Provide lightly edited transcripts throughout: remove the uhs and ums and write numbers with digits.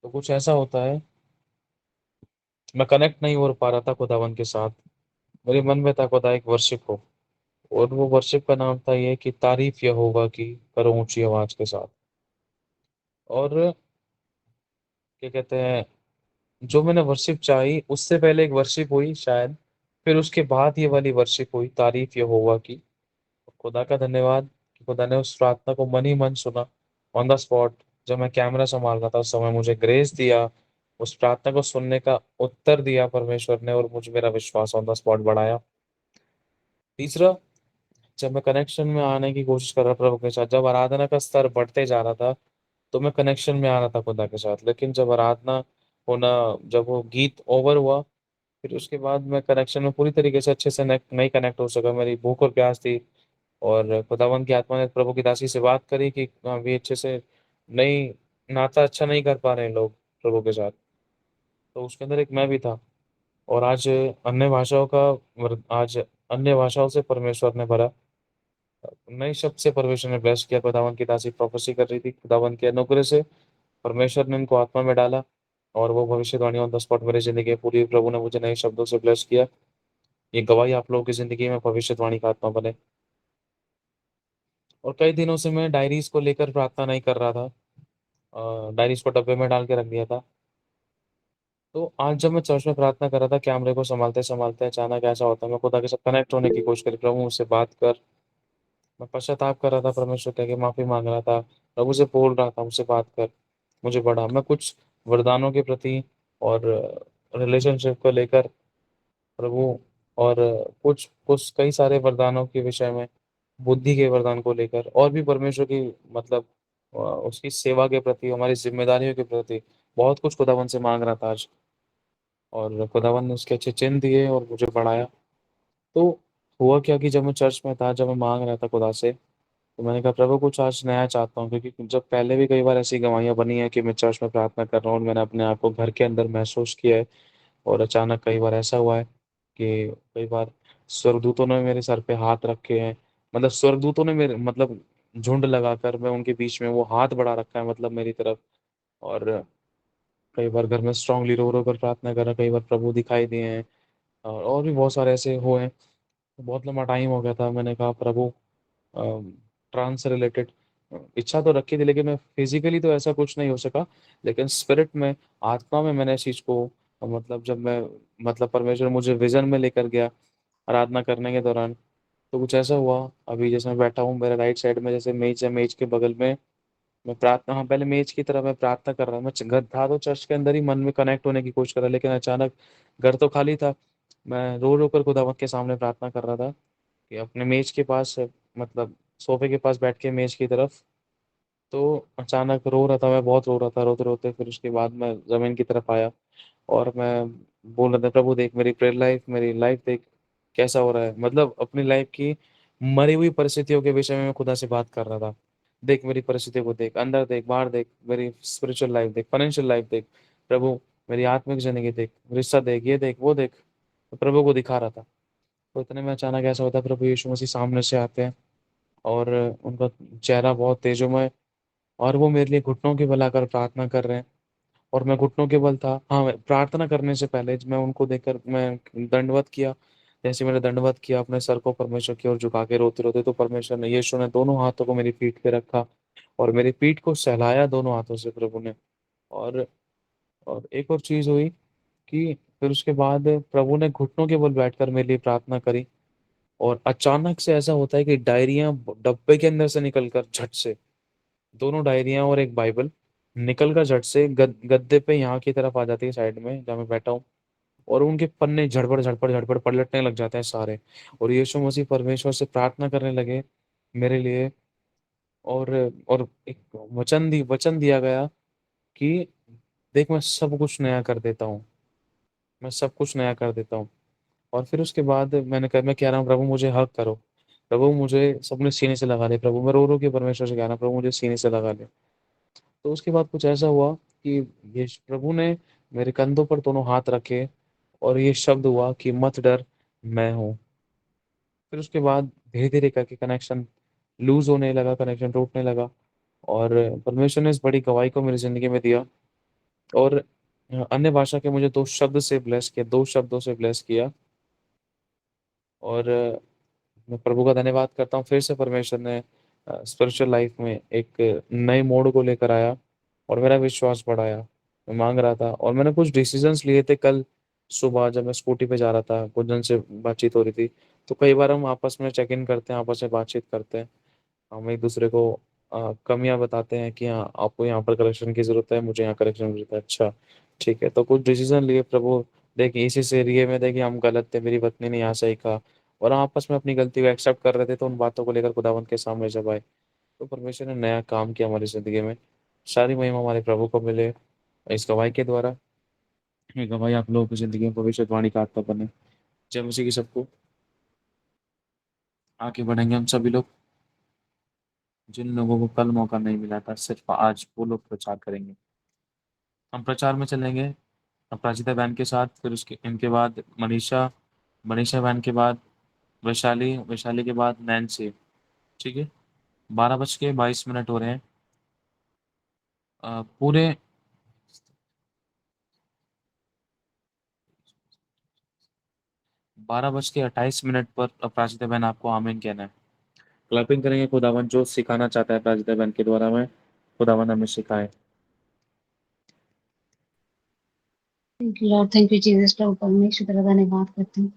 तो कुछ ऐसा होता है, मैं कनेक्ट नहीं हो पा रहा था खुदावन के साथ। मेरे मन में था खुदा एक वर्शिप हो, और वो वर्शिप का नाम था ये कि तारीफ यहोवा की करो ऊंची आवाज के साथ। और क्या कहते हैं, जो मैंने वर्शिप चाही उससे पहले एक वर्शिप हुई शायद, फिर उसके बाद ये वाली वर्शिप हुई तारीफ यहोवा की। खुदा का धन्यवाद कि खुदा ने उस प्रार्थना को मन ही मन सुना, ऑन द स्पॉट। जब मैं कैमरा संभाल रहा था उस समय मुझे ग्रेस दिया, उस प्रार्थना को सुनने का उत्तर दिया परमेश्वर ने, और मुझे मेरा विश्वास ऑन द स्पॉट बढ़ाया। तीसरा, जब मैं कनेक्शन में आने की कोशिश कर रहा प्रभु के साथ, जब आराधना का स्तर बढ़ते जा रहा था, तो मैं कनेक्शन में आ रहा था खुदा के साथ। लेकिन जब आराधना होना, जब वो गीत ओवर हुआ, फिर उसके बाद मैं कनेक्शन में पूरी तरीके से अच्छे से नहीं कनेक्ट हो सका। मेरी भूख और प्यास थी, और खुदावंत की आत्मा ने प्रभु की दासी से बात करी कि हाँ, भी अच्छे से नहीं, नाता अच्छा नहीं कर पा रहे हैं लोग प्रभु के साथ। तो उसके अंदर एक मैं भी था। और आज अन्य भाषाओं से परमेश्वर ने भरा, नए शब्द से परमेश्वर ने ब्लेस किया। खुदावंत की दासी प्रोफेसी कर रही थी, खुदावंत के अनुग्रह से परमेश्वर ने इनको आत्मा में डाला, और वो भविष्यवाणी ऑन द स्पॉट मेरी जिंदगी में पूरी, प्रभु ने मुझे नए शब्दों से ब्लेस किया। ये गवाही आप लोगों की जिंदगी में भविष्यवाणी का आत्मा बने। और कई दिनों से मैं डायरीज को लेकर प्रार्थना नहीं कर रहा था, डायरीज को डब्बे में डाल के रख दिया था। तो आज जब मैं चर्च में प्रार्थना कर रहा था, कैमरे को संभालते संभालते अचानक ऐसा होता है, मैं खुदा के साथ कनेक्ट होने की कोशिश करी, प्रभु मुझसे बात कर। मैं पश्चाताप कर रहा था, परमेश्वर के आगे माफी मांग रहा था, प्रभु से बोल रहा था मुझसे बात कर, मुझे बढ़ा। मैं कुछ वरदानों के प्रति और रिलेशनशिप को लेकर प्रभु, और कुछ कुछ कई सारे वरदानों के विषय में, बुद्धि के वरदान को लेकर, और भी परमेश्वर की मतलब उसकी सेवा के प्रति, हमारी जिम्मेदारियों के प्रति बहुत कुछ खुदावन से मांग रहा था आज। और खुदावन ने उसके अच्छे चिन्ह दिए और मुझे बढ़ाया। तो हुआ क्या कि जब मैं चर्च में था, जब मैं मांग रहा था खुदा से, तो मैंने कहा प्रभु कुछ आज नया चाहता हूँ, क्योंकि जब पहले भी कई बार ऐसी गवाहियां बनी है कि मैं चर्च में प्रार्थना कर रहा हूँ और मैंने अपने आप को घर के अंदर महसूस किया है। और अचानक कई बार ऐसा हुआ है कि कई बार स्वर्गदूतों ने मेरे सर पे हाथ रखे हैं, मतलब स्वर्गदूतों ने मेरे मतलब झुंड लगाकर मैं उनके बीच में वो हाथ बढ़ा रखा है मतलब मेरी तरफ। और कई बार घर में स्ट्रांगली रो रो कर प्रार्थना कर रहा, कई बार प्रभु दिखाई दिए हैं, और भी बहुत सारे ऐसे हुए हैं। बहुत लंबा टाइम हो गया था, मैंने कहा प्रभु ट्रांस से रिलेटेड इच्छा तो रखी थी, लेकिन मैं फिजिकली तो ऐसा कुछ नहीं हो सका। लेकिन स्पिरिट में, आत्मा में मैंने इस चीज को मतलब जब मैं मतलब परमेश्वर मुझे विजन में लेकर गया आराधना करने के दौरान, तो कुछ ऐसा हुआ। अभी जैसे मैं बैठा हूँ, मेरे राइट साइड में जैसे मेज है, मेज के बगल में मैं प्रार्थना, हाँ पहले मेज की तरह मैं प्रार्थना कर रहा हूँ। घर था तो चर्च के अंदर ही मन में कनेक्ट होने की कोशिश कर रहा, लेकिन अचानक घर तो खाली था। मैं रो रो कर खुदावत के सामने प्रार्थना कर रहा था कि अपने मेज के पास, मतलब सोफे के पास बैठ के मेज की तरफ। तो अचानक रो रहा था, मैं बहुत रो रहा था, रोते रोते फिर उसके बाद मैं जमीन की तरफ आया, और मैं बोल रहा था प्रभु देख मेरी प्रेयर लाइफ, मेरी लाइफ देख कैसा हो रहा है, मतलब अपनी लाइफ की मरी हुई परिस्थितियों के विषय में मैं खुदा से बात कर रहा था। देख मेरी परिस्थितियों को देख, अंदर देख, बाहर देख, मेरी स्पिरिचुअल लाइफ देख, फाइनेंशियल लाइफ देख प्रभु, मेरी आत्मिक जिंदगी देख, रिश्ता देख, ये देख वो देख। तो प्रभु को दिखा रहा था। तो इतने में अचानक ऐसा होता है, प्रभु यीशु मसीह सामने से आते हैं, और उनका चेहरा बहुत तेजोमय, और वो मेरे लिए घुटनों के बल आकर प्रार्थना कर रहे हैं। और मैं घुटनों के बल था, हाँ मैं प्रार्थना करने से पहले मैं उनको देखकर मैं दंडवत किया। जैसे मैंने दंडवत किया, अपने सर को परमेश्वर की ओर झुका के रोते रोते, तो परमेश्वर ने, यीशु ने दोनों हाथों को मेरी पीठ पे रखा, और मेरी पीठ को सहलाया दोनों हाथों से प्रभु ने। और और एक और चीज हुई कि फिर उसके बाद प्रभु ने घुटनों के बल बैठकर मेरे लिए प्रार्थना करी। और अचानक से ऐसा होता है कि डायरियां डब्बे के अंदर से निकलकर झट से, दोनों डायरियां और एक बाइबल निकल कर झट से गद्दे पे यहाँ की तरफ आ जाती है, साइड में जहाँ मैं बैठा हूँ। और उनके पन्ने झड़पड़ झड़पड़ झड़पड़ पलटने लग जाते हैं सारे। और यीशु मसीह परमेश्वर से प्रार्थना करने लगे मेरे लिए। और और एक वचन दिया गया कि देख मैं सब कुछ नया कर देता हूँ, मैं सब कुछ नया कर देता हूँ। और फिर उसके बाद मैं कह रहा हूँ प्रभु मुझे हक करो, प्रभु मुझे सबने सीने से लगा ले, प्रभु मैं रो के परमेश्वर से कह रहा हूँ प्रभु मुझे सीने से लगा ले। तो उसके बाद कुछ ऐसा हुआ कि ये प्रभु ने मेरे कंधों पर दोनों हाथ रखे, और ये शब्द हुआ कि मत डर, मैं हूँ। फिर उसके बाद धीरे धीरे करके कनेक्शन लूज होने लगा, कनेक्शन टूटने लगा। और परमेश्वर ने इस बड़ी गवाही को मेरी जिंदगी में दिया और अन्य भाषा के मुझे 2 शब्द से ब्लेस किया, 2 शब्दों से ब्लेस किया। और मैं प्रभु का धन्यवाद करता हूँ, फिर से परमेश्वर ने स्पिरिचुअल लाइफ में एक नए मोड़ को लेकर आया और मेरा विश्वास बढ़ाया। मैं माँग रहा था और मैंने कुछ डिसीज़न्स लिए थे कल सुबह जब मैं स्कूटी पे जा रहा था, कुछ जन से बातचीत हो रही थी। तो कई बार हम आपस में चेक इन करते हैं, आपस में बातचीत करते हैं। हम एक-दूसरे को कमियाँ बताते हैं कि हाँ, आपको यहाँ पर करेक्शन की ज़रूरत है, मुझे यहाँ करेक्शन की ज़रूरत है। अच्छा, ठीक है। तो कुछ डिसीज़न लिए प्रभु देखिए इस एरिये में देखिए हम गलत थे, मेरी पत्नी ने यहाँ सही कहा और हम आपस में अपनी गलती को एक्सेप्ट कर रहे थे, तो उन बातों को लेकर खुदावंत के सामने जब आए, तो परमेश्वर ने नया काम किया हमारी ज़िंदगी में। सारी महिमा हमारे प्रभु को मिले इस गवाही के द्वारा। ये गवाही आप लोगों की ज़िंदगी में भविष्यवाणी का आत्मा बने। जय मसीह की सबको। आगे बढ़ेंगे हम सभी लोग। जिन लोगों को कल मौका नहीं मिला था, सिर्फ़ आज वो लोग प्रचार करेंगे। हम प्रचार में चलेंगे अपराजिता बहन के साथ, फिर उसके इनके बाद मनीषा, मनीषा बहन के बाद वैशाली, वैशाली के बाद नैन्सी, ठीक है? 12:22 हो रहे हैं। पूरे 12:28 पर अपराजिता बहन आपको आमीन कहना है। क्लैपिंग करेंगे खुदावन जो सिखाना चाहता है अपराजिता बहन के द्वारा में, खुदावन हमें सिखाए। Thank you lord, thank you Jesus. प्रभु परमेश्वर तेरा धन्यवाद करते हैं।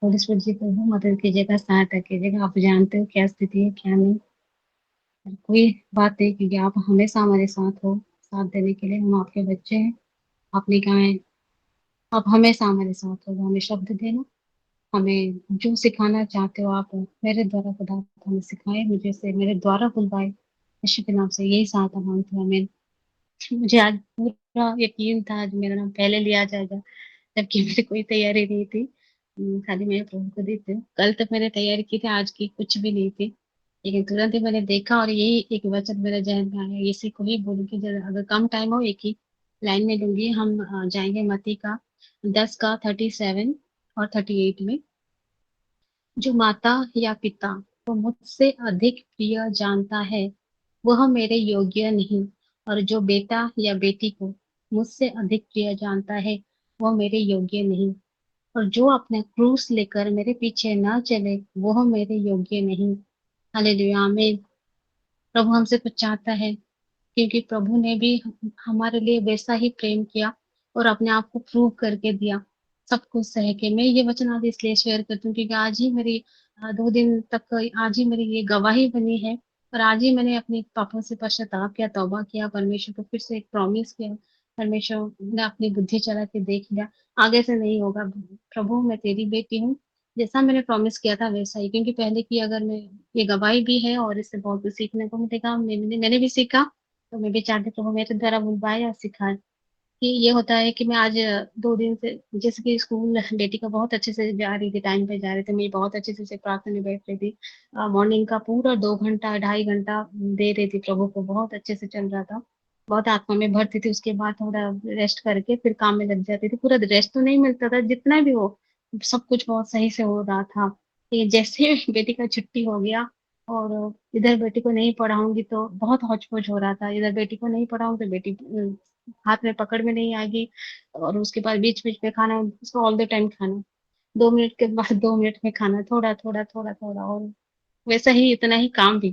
होली स्पिरिट जी प्रभु मदद कीजिएगा, सहायता कीजिएगा। आप जानते हो क्या स्थिति है क्या नहीं। और कोई बात नहीं, क्योंकि आप हमेशा हमारे साथ हो, साथ देने के लिए। हम आपके बच्चे हैं, आपने कहा है आप हमेशा हमारे साथ हो। हमें शब्द देना, हमें जो सिखाना चाहते हो आप मेरे द्वारा खुदा हमें सिखाए, मुझे से मेरे द्वारा बुलवाए। यीशु के नाम से यही सहायता मांगती हूँ, आमीन। मुझे आज पूरा यकीन था आज मेरा नाम पहले लिया जाएगा, जबकि मेरी कोई तैयारी नहीं थी। खाली मैं प्रभु को देती हूँ। कल तक मैंने तैयारी की थी, आज की कुछ भी नहीं थी। लेकिन तुरंत ही मैंने देखा और यही एक वचन मेरे जहन में आया, इसी को ही बोलूंगी। अगर कम टाइम हो एक ही लाइन में लूंगी। हम जाएंगे मत्ती का 10 का 37 और 38 में। जो माता या पिता को मुझसे अधिक प्रिय जानता है, वह मेरे योग्य नहीं। और जो बेटा या बेटी को मुझसे अधिक प्रिय जानता है, वह मेरे योग्य नहीं। और जो अपने क्रूस लेकर मेरे पीछे ना चले, वह मेरे योग्य नहीं। हालेलुया, आमीन। प्रभु हमसे कुछ चाहता है, क्योंकि प्रभु ने भी हमारे लिए वैसा ही प्रेम किया और अपने आप को प्रूव करके दिया, सब कुछ सह के। मैं ये वचन आज इसलिए शेयर करती हूँ, क्योंकि आज ही मेरी 2 दिन तक आज ही मेरी ये गवाही बनी है। और आज ही मैंने अपने पापों से पश्चाताप किया, तौबा किया, परमेश्वर को फिर से एक प्रॉमिस किया। परमेश्वर ने अपनी बुद्धि चला के देख लिया, आगे से नहीं होगा। प्रभु मैं तेरी बेटी हूँ, जैसा मैंने प्रॉमिस किया था वैसा ही। क्योंकि पहले की अगर मैं, ये गवाही भी है और इससे बहुत कुछ सीखने को मिलेगा। मैंने भी सीखा, तो मैं भी चाहती हूँ मेरे द्वारा बुलवाए या सिखाए। कि ये होता है कि मैं आज 2 दिन से, जैसे कि स्कूल बेटी का बहुत अच्छे से जा रही थी, टाइम पे जा रही थी, मैं बहुत अच्छे से प्रार्थना में बैठ रही थी। मॉर्निंग का पूरा 2 घंटा 2.5 घंटा दे रही थी प्रभु को, बहुत अच्छे से चल रहा था। बहुत आत्मा में भरती थी। उसके बाद थोड़ा रेस्ट करके फिर काम में लग जाती थी। पूरा रेस्ट तो नहीं मिलता था, जितना भी हो सब कुछ बहुत सही से हो रहा था। ये जैसे बेटी का छुट्टी हो गया और इधर बेटी को नहीं पढ़ाऊंगी तो बहुत हौच पौच हो रहा था। इधर बेटी को नहीं पढ़ाऊंगी तो बेटी हाथ में पकड़ में नहीं आएगी। और उसके बाद बीच बीच में खाना, उसको ऑल द टाइम खाना, 2 मिनट के बाद 2 मिनट में खाना, थोड़ा थोड़ा थोड़ा थोड़ा। और वैसा ही इतना ही काम भी,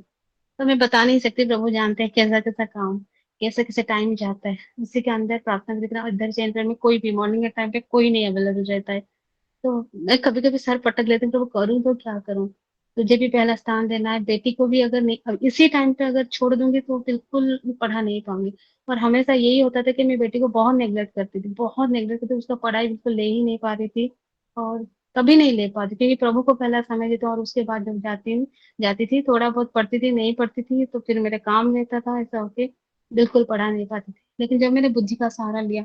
तो मैं बता नहीं सकती। प्रभु जानते हैं कैसा कैसा काम, कैसे कैसे टाइम जाता है उसी के अंदर प्रार्थना करना। और इधर सेंटर में कोई भी मॉर्निंग के टाइम पे कोई नहीं अवेलेबल रहता है। तो मैं कभी कभी सर पटक लेती हूँ, तो वो करूँ तो क्या करूँ। तुझे भी पहला स्थान देना है। बेटी को भी अगर नहीं, अब इसी टाइम पे अगर छोड़ दूंगी तो बिल्कुल पढ़ा नहीं पाऊंगी। और हमेशा यही होता था कि मैं बेटी को बहुत नेग्लेक्ट करती थी, बहुत नेग्लेक्ट करती थी। उसका पढ़ाई बिल्कुल ले ही नहीं पा रही थी। और कभी नहीं ले पाती, क्योंकि प्रभु को पहला समय देता। और उसके बाद जब जाती थी, थोड़ा बहुत पढ़ती थी, नहीं पढ़ती थी तो फिर मेरा काम रहता था, ऐसा होके बिल्कुल पढ़ा नहीं पाती थी। लेकिन जब मैंने बुद्धि का सहारा लिया,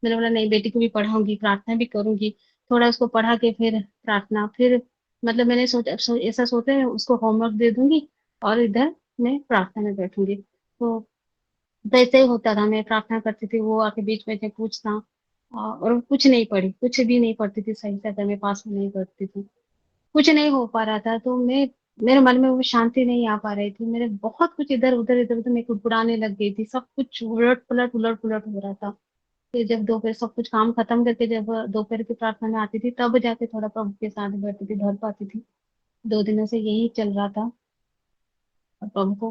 मैंने बोला नहीं, बेटी को भी पढ़ाऊंगी, प्रार्थना भी करूंगी। थोड़ा उसको पढ़ा के फिर प्रार्थना, फिर मतलब मैंने ऐसा सोचा है, उसको होमवर्क दे दूंगी और इधर मैं प्रार्थना में बैठूंगी। तो वैसे ही होता था, मैं प्रार्थना करती थी, वो आके बीच में से पूछना। और कुछ नहीं पढ़ी, कुछ भी नहीं पढ़ती थी सही से, अगर मैं पास में नहीं करती थी। कुछ नहीं हो पा रहा था। तो मैं, मेरे मन में वो शांति नहीं आ पा रही थी। मेरे बहुत कुछ इधर उधर मैं कुड़कुड़ाने लग गई थी। सब कुछ उलट पुलट हो रहा था। फिर जब दोपहर सब कुछ काम खत्म करके जब दोपहर की प्रार्थना में आती थी, तब जाके थोड़ा प्रभु के साथ बैठती थी, धर पाती थी। 2 दिनों से यही चल रहा था। और प्रभु को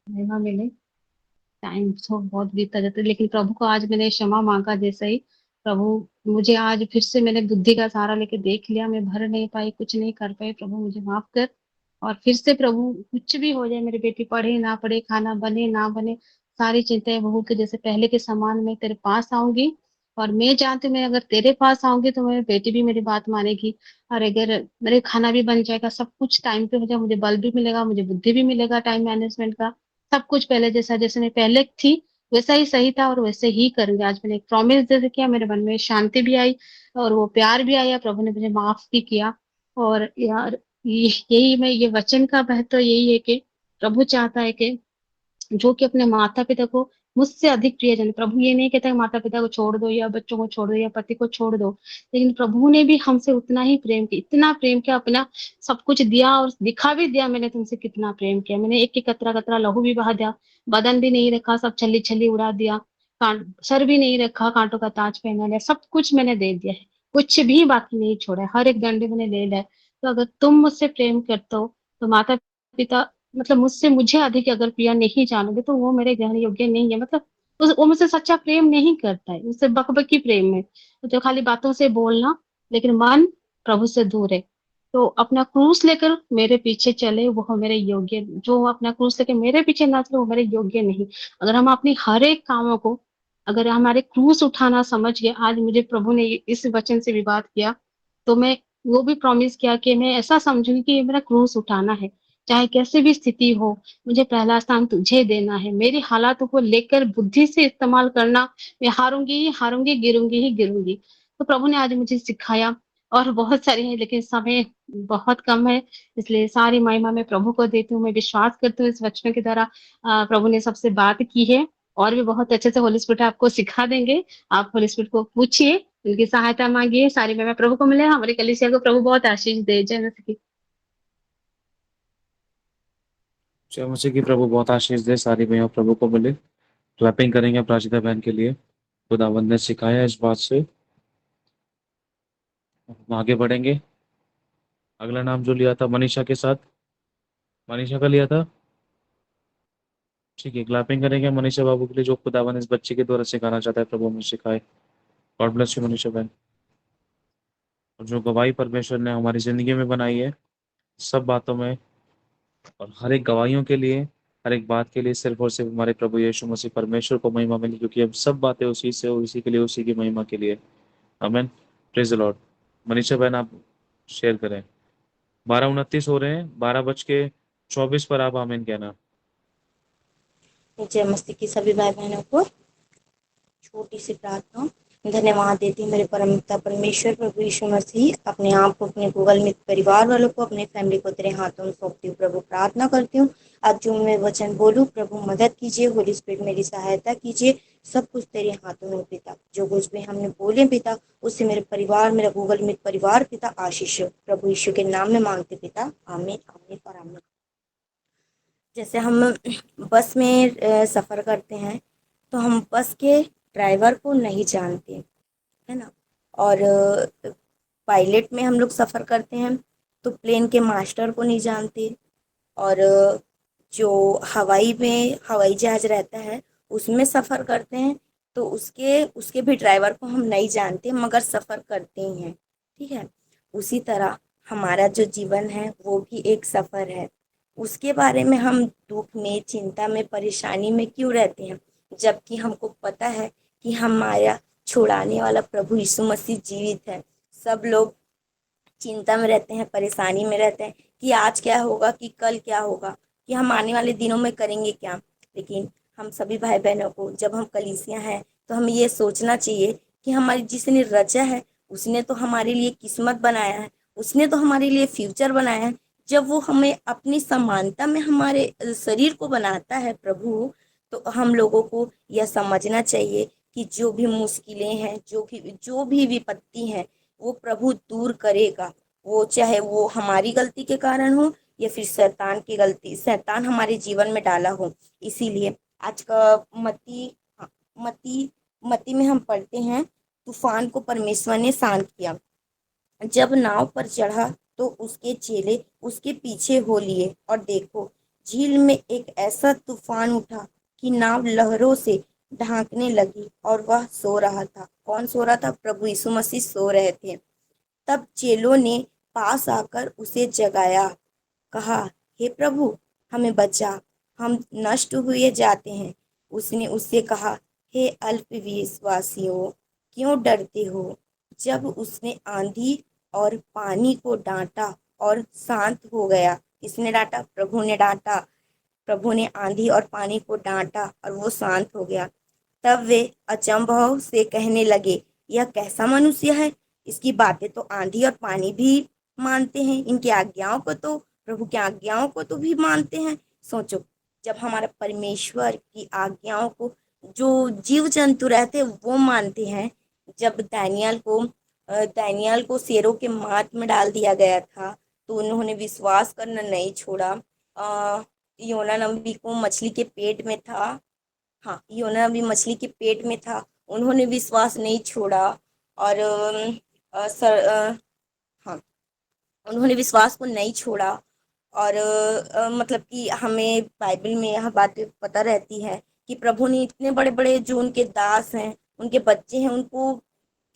महिमा मिले। टाइम तो बहुत बीतता जाता है, लेकिन प्रभु को आज मैंने क्षमा मांगा जैसे ही। प्रभु, मुझे आज फिर से मैंने बुद्धि का सहारा लेके देख लिया, मैं भर नहीं पाई, कुछ नहीं कर पाई, प्रभु मुझे माफ कर। और फिर से प्रभु, कुछ भी हो जाए, मेरी बेटी पढ़े ना पढ़े, खाना बने ना बने, सारी चिंताएं बहू के जैसे पहले के समान मैं तेरे पास आऊंगी। और मैं जानती हूँ, मैं अगर तेरे पास आऊंगी तो मेरी बेटी भी मेरी बात मानेगी। और अगर मेरे खाना भी बन जाएगा, सब कुछ टाइम पे हो जाए, मुझे बल भी मिलेगा, मुझे बुद्धि भी मिलेगा टाइम मैनेजमेंट का। सब कुछ पहले जैसा, जैसे मैं पहले थी वैसा ही सही था, और वैसे ही करूंगी। आज मैंने एक प्रॉमिस जैसे किया, मेरे मन में शांति भी आई और वो प्यार भी आया, प्रभु ने मुझे माफ भी किया। और यार, यही मैं, ये वचन का महत्व यही है कि प्रभु चाहता है कि जो कि अपने माता पिता को मुझसे अधिक प्रियजन। प्रभु ये नहीं कहता कि माता पिता को छोड़ दो या बच्चों को छोड़ दो या पति को छोड़ दो, लेकिन प्रभु ने भी हमसे उतना ही प्रेम किया, इतना प्रेम किया, अपना सब कुछ दिया और दिखा भी दिया, मैंने तुमसे कितना प्रेम किया। मैंने एक एक कतरा कतरा लहू भी बहा दिया, बदन भी नहीं रखा, सब छली छली उड़ा दिया, सर भी नहीं रखा, कांटों का ताज पहना लिया, सब कुछ मैंने दे दिया है, कुछ भी बाकी नहीं छोड़ा है, हर एक डंडे मैंने ले लिया है। तो अगर तुम मुझसे प्रेम करते हो तो माता पिता, मतलब मुझसे मुझे अधिक अगर प्रिया नहीं जानोगे तो वो मेरे ग्रहण योग्य नहीं है। मतलब वो मुझसे सच्चा प्रेम नहीं करता है, उससे बकबकी प्रेम है, तो खाली बातों से बोलना, लेकिन मन प्रभु से दूर है। तो अपना क्रूस लेकर मेरे पीछे चले वो मेरे योग्य, जो अपना क्रूस लेकर मेरे पीछे ना चले वो मेरे योग्य नहीं। अगर हम अपनी हर एक कामों को, अगर हमारे क्रूस उठाना समझ गए, आज मुझे प्रभु ने इस वचन से भी बात किया, तो मैं वो भी प्रॉमिस किया कि मैं ऐसा समझूंगी कि ये मेरा क्रूस उठाना है, चाहे कैसे भी स्थिति हो, मुझे पहला स्थान तुझे देना है, मेरी हालातों को लेकर बुद्धि से इस्तेमाल करना, मैं हारूंगी ही हारूंगी, गिरूंगी ही गिरूंगी। तो प्रभु ने आज मुझे सिखाया। और बहुत सारे हैं, लेकिन समय बहुत कम है, इसलिए सारी महिमा मैं प्रभु को देती हूँ। मैं विश्वास करती हूँ इस वचनों के द्वारा प्रभु ने सबसे बात की है, और भी बहुत अच्छे से होली स्पिरिट आपको सिखा देंगे। आप होली स्पिरिट को पूछिए, उनकी सहायता मांगिए, सारी महिमा प्रभु को मिले, हमारी कलीसिया को प्रभु बहुत आशीष दे। जय मसीह की। जय मसीह की। प्रभु बहुत आशीष दे, सारी महिमा प्रभु को मिले। क्लैपिंग करेंगे प्राचिता बहन के लिए, खुदावंद ने सिखाया इस बात से। हम आगे बढ़ेंगे। अगला नाम जो लिया था मनीषा के साथ, मनीषा का लिया था। ठीक है, क्लैपिंग करेंगे मनीषा बाबू के लिए, जो खुदावन इस बच्चे के द्वारा सिखाना चाहता है, प्रभु हमें सिखाए। गॉड ब्लेस यू मनीषा बहन। और जो गवाही परमेश्वर ने हमारी जिंदगी में बनाई है, सब बातों में और हर एक गवाहियों के लिए, हर एक बात के लिए सिर्फ और सिर्फ हमारे प्रभु यीशु मसीह परमेश्वर को महिमा मिली, क्योंकि अब सब बातें उसी से, उसी के लिए, उसी की महिमा के लिए। Amen. Praise the lord. Manisha बहन आप शेयर करें। 12:29 हो रहे हैं, 12:24 पर आप आमीन कहना। जय मसीह की सभी भाई बहनों को छोटी सी प्रार्थना। धन्यवाद देती हूँ मेरे परम पिता परमेश्वर प्रभु यीशु मसीह, अपने आप को, अपने गूगल मित्र परिवार वालों को, अपने फैमिली को तेरे हाथों में सौंपती हूँ प्रभु। प्रार्थना करती हूँ आज जो मैं वचन बोलूँ प्रभु मदद कीजिए, होली स्पिरिट मेरी सहायता कीजिए। सब कुछ तेरे हाथों में पिता, जो कुछ भी हमने बोले पिता, उससे मेरे परिवार, मेरा गूगल मित्र परिवार पिता आशीष हो। प्रभु यीशु के नाम में मांगते पिता, आमीन आमीन और आमीन। जैसे हम बस में सफ़र करते हैं तो हम बस के ड्राइवर को नहीं जानते, है ना। और पायलट में हम लोग सफ़र करते हैं तो प्लेन के मास्टर को नहीं जानते। और जो हवाई में हवाई जहाज़ रहता है उसमें सफ़र करते हैं तो उसके उसके भी ड्राइवर को हम नहीं जानते, मगर सफ़र करते ही हैं, ठीक है। उसी तरह हमारा जो जीवन है वो भी एक सफ़र है। उसके बारे में हम दुख में, चिंता में, परेशानी में क्यों रहते हैं, जबकि हमको पता है कि हमारा छुड़ाने वाला प्रभु यीशु मसीह जीवित है। सब लोग चिंता में रहते हैं, परेशानी में रहते हैं कि आज क्या होगा, कि कल क्या होगा, कि हम आने वाले दिनों में करेंगे क्या। लेकिन हम सभी भाई बहनों को, जब हम कलीसिया हैं तो हमें ये सोचना चाहिए कि हमारी जिसने रचा है उसने तो हमारे लिए किस्मत बनाया है, उसने तो हमारे लिए फ्यूचर बनाया है। जब वो हमें अपनी समानता में हमारे शरीर को बनाता है प्रभु, तो हम लोगों को यह समझना चाहिए कि जो भी मुश्किलें हैं, जो भी विपत्ति हैं, वो प्रभु दूर करेगा। वो चाहे वो हमारी गलती के कारण हो या फिर शैतान की गलती, शैतान हमारे जीवन में डाला हो। इसीलिए आज का मती, हाँ, मती मत्ती में हम पढ़ते हैं, तूफान को परमेश्वर ने शांत किया। जब नाव पर चढ़ा तो उसके चेले उसके पीछे हो लिए, और देखो, झील में एक ऐसा तूफान उठा कि नाव लहरों से ढांकने लगी और वह सो रहा था। कौन सो रहा था? प्रभु यीशु मसीह सो रहे थे। तब चेलों ने पास आकर उसे जगाया, कहा, हे प्रभु, हमें बचा, हम नष्ट हुए जाते हैं। उसने उससे कहा, हे अल्पविश्वासियों, क्यों डरते हो? जब उसने आंधी और पानी को डांटा और शांत हो गया। किसने डांटा? प्रभु ने डांटा। प्रभु ने आंधी और पानी को डांटा और वो शांत हो गया। तब वे अचंभव से कहने लगे, यह कैसा मनुष्य है? इसकी बातें तो आंधी और पानी भी मानते हैं, इनकी आज्ञाओं को तो, प्रभु की आज्ञाओं को तो भी मानते हैं। सोचो, जब हमारा परमेश्वर की आज्ञाओं को जो जीव जंतु रहते हैं वो मानते हैं। जब दानियल को शेरों के मात में डाल दिया गया था, तो उन्होंने विश्वास करना नहीं छोड़ा। योना नबी को मछली के पेट में था। हाँ, योना भी मछली के पेट में था, उन्होंने विश्वास नहीं छोड़ा। और हाँ, उन्होंने विश्वास को नहीं छोड़ा। और मतलब कि हमें बाइबल में यह बातें पता रहती है कि प्रभु ने इतने बड़े बड़े जो उनके दास हैं, उनके बच्चे हैं, उनको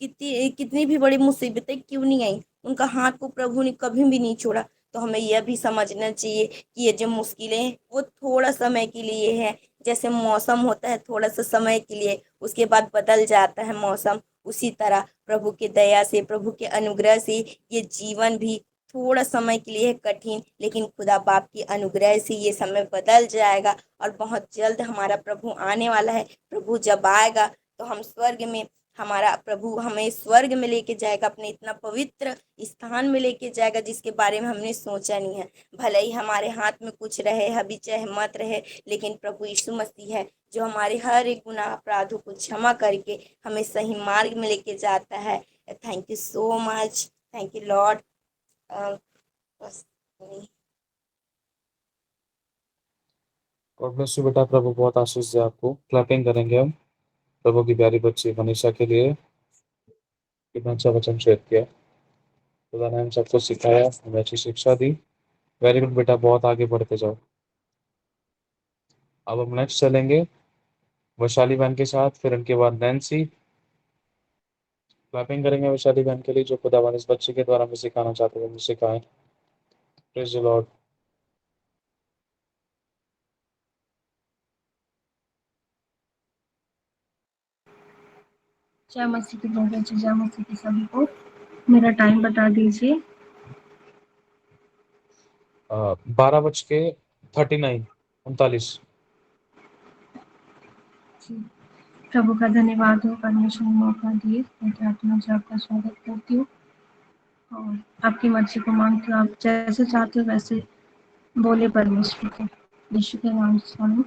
कितनी कितनी भी बड़ी मुसीबतें क्यों नहीं आई, उनका हाथ को प्रभु ने कभी भी नहीं छोड़ा। तो हमें यह भी समझना चाहिए कि ये जो मुश्किलें हैं वो थोड़ा समय के लिए है। जैसे मौसम होता है थोड़ा सा समय के लिए, उसके बाद बदल जाता है मौसम, उसी तरह प्रभु के दया से, प्रभु के अनुग्रह से ये जीवन भी थोड़ा समय के लिए है कठिन, लेकिन खुदा बाप की अनुग्रह से ये समय बदल जाएगा और बहुत जल्द हमारा प्रभु आने वाला है। प्रभु जब आएगा तो हम स्वर्ग में, हमारा प्रभु हमें स्वर्ग में लेके जाएगा, अपने इतना पवित्र स्थान में लेके जाएगा जिसके बारे में हमने सोचा नहीं है। भले ही हमारे हाथ में कुछ रहे, अभी चाहे मत रहे, लेकिन प्रभु यीशु मसीह है जो हमारे हर एक गुनाह अपराधों को क्षमा करके हमें सही मार्ग में लेके जाता है। Thank you so much, thank you Lord. बस नहीं। गॉड ब्लेस यू बेटा, प्रभु बहुत आशीष दे आपको। क्लैपिंग करेंगे हम प्रभु की प्यारी बच्ची मनीषा के लिए, कितना अच्छा वचन शेयर किया। खुदा ने हम सबको सिखाया, हमें अच्छी शिक्षा दी। वेरी गुड बेटा, बहुत आगे बढ़ते जाओ। अब हम नेक्स्ट चलेंगे वैशाली बहन के साथ, फिर उनके बाद नैन्सी। क्लैपिंग करेंगे वैशाली बहन के लिए, जो खुदावन इस बच्चे के द्वारा हमें सिखाना चाहते हैं, सिखाएं। Praise the Lord. जय मसीह की जय जय मसीह की सभी को। मेरा टाइम बता दीजिए। 12:39 39। प्रभु का धन्यवाद हो, परमेश्वर ने मौका दिए। मैं प्रार्थना से आपका स्वागत करती हूँ और आपकी मर्जी को मांगती हूँ। आप जैसे चाहते हो वैसे बोले परमेश्वर के, यीशु के नाम से स्वामी।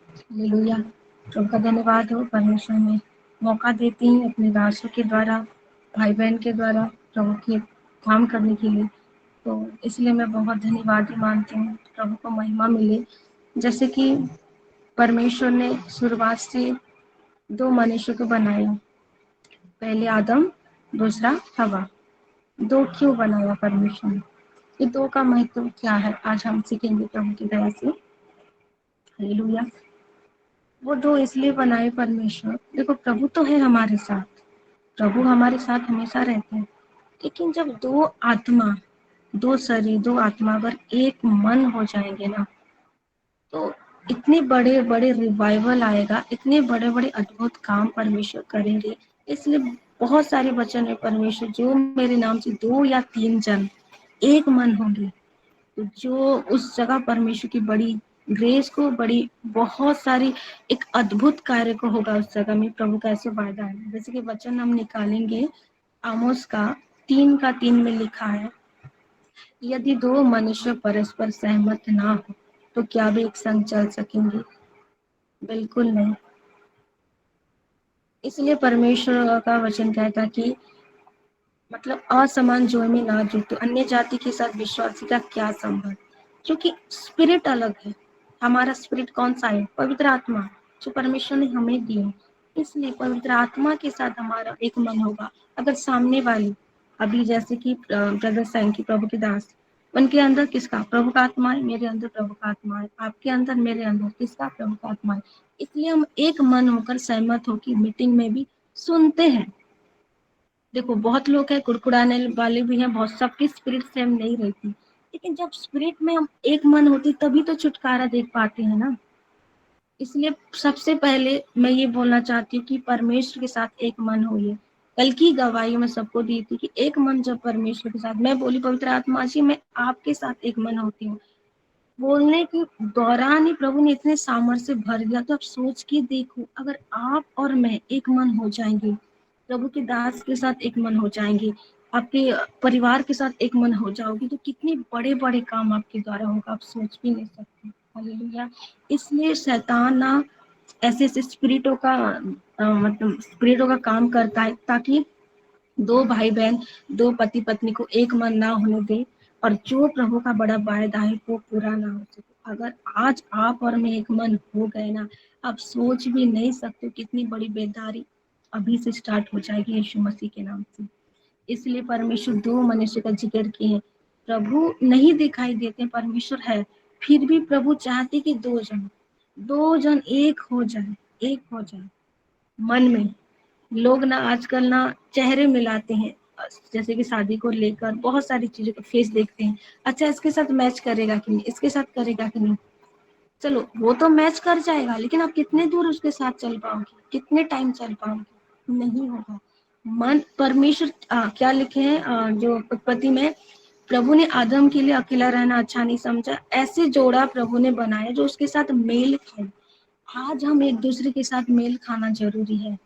हालेलुया। प्रभु का धन्यवाद हो, परमेश्वर में मौका देती हैं अपने दासों के द्वारा, भाई बहन के द्वारा प्रभु के काम करने के लिए। तो इसलिए मैं बहुत धन्यवादी मानती हूँ। प्रभु को महिमा मिले। जैसे कि परमेश्वर ने शुरुआत से 2 मनुष्य को बनाया, पहले आदम, दूसरा हवा। 2 क्यों बनाया परमेश्वर ने? ये 2 का महत्व क्या है, आज हम सीखेंगे प्रभु की दया से। हालेलुया। वो 2 इसलिए बनाए परमेश्वर, देखो प्रभु तो है हमारे साथ, प्रभु हमारे साथ हमेशा रहते हैं, लेकिन जब 2 आत्मा, 2 शरीर, 2 आत्मा अगर एक मन हो जाएंगे ना, तो इतने बड़े बड़े रिवाइवल आएगा, इतने बड़े बड़े अद्भुत काम परमेश्वर करेंगे। इसलिए बहुत सारे वचन है परमेश्वर, जो मेरे नाम से 2 या 3 जन एक मन होंगे, तो जो उस जगह परमेश्वर की बड़ी ग्रेस को, बड़ी बहुत सारी एक अद्भुत कार्य को होगा उस जगह में। प्रभु का ऐसे वायदा है। जैसे कि वचन हम निकालेंगे, आमोस का 3:3 में लिखा है, यदि 2 मनुष्य परस्पर सहमत ना हो तो क्या वे एक संग चल सकेंगे? बिल्कुल नहीं। इसलिए परमेश्वर का वचन कहता कि मतलब असमान जोड़ में ना जुटो, अन्य जाति के साथ विश्वासी का क्या संबंध? क्योंकि स्पिरिट अलग है। हमारा स्पिरिट कौन सा है? पवित्र आत्मा जो परमेश्वर ने हमें दी है। इसलिए पवित्र आत्मा के साथ हमारा एक मन होगा। अगर सामने वाली, अभी जैसे कि ब्रदर सैंकी प्रभु के दास, उनके अंदर किसका? प्रभु का आत्मा है, मेरे अंदर प्रभु का आत्मा है, आपके अंदर मेरे अंदर किसका? प्रभु का आत्मा है। इसलिए हम एक मन होकर सहमत होकर मीटिंग में भी सुनते हैं। देखो बहुत लोग हैं कुड़कुड़ाने वाले भी हैं, बहुत, सबकी स्पिरिट सेम नहीं रहती, लेकिन जब स्पिरिट में हम एक मन होती तभी तो छुटकारा देख पाते हैं ना। इसलिए सबसे पहले मैं ये बोलना चाहती हूँ कि परमेश्वर के साथ एक मन होइए। कल की गवाही में सबको दी थी कि एक मन जब परमेश्वर के साथ, मैं बोली पवित्र आत्मा जी मैं आपके साथ एक मन होती हूँ, बोलने के दौरान ही प्रभु ने इतने सामर्थ्य से भर दिया। तो आप सोच के देखो, अगर आप और मैं एक मन हो जाएंगे, प्रभु के दास के साथ एक मन हो जाएंगे, आपके परिवार के साथ एक मन हो जाओगी, तो कितने बड़े बड़े काम आपके द्वारा होगा, आप सोच भी नहीं सकते। हालेलुया। इसलिए शैतान ना ऐसे ऐसे स्पिरिटों का मतलब स्पिरिटों का काम करता है, ताकि दो भाई बहन, दो पति पत्नी को एक मन ना होने दे, और जो प्रभु का बड़ा वायदा है वो पूरा ना हो सके। अगर आज आप और मैं एक मन हो गए ना, आप सोच भी नहीं सकते कितनी बड़ी बेदारी अभी से स्टार्ट हो जाएगी यीशु मसीह के नाम से। इसलिए परमेश्वर दो मनुष्य का जिक्र किए हैं। प्रभु नहीं दिखाई देते, परमेश्वर है, फिर भी प्रभु चाहते कि दो जन एक हो जाए, एक हो जाए मन में। लोग ना आजकल ना चेहरे मिलाते हैं, जैसे कि शादी को लेकर बहुत सारी चीजों का फेस देखते हैं, अच्छा इसके साथ मैच करेगा कि नहीं, इसके साथ करेगा कि नहीं। चलो वो तो मैच कर जाएगा, लेकिन आप कितने दूर उसके साथ चल पाओगे, कितने टाइम चल पाओगे? नहीं होगा। मन परमेश्वर क्या लिखे हैं जो उत्पत्ति में, प्रभु ने आदम के लिए अकेला रहना अच्छा नहीं समझा, ऐसे जोड़ा प्रभु ने बनाया जो उसके साथ मेल खाए। आज हम एक दूसरे के साथ मेल खाना जरूरी है।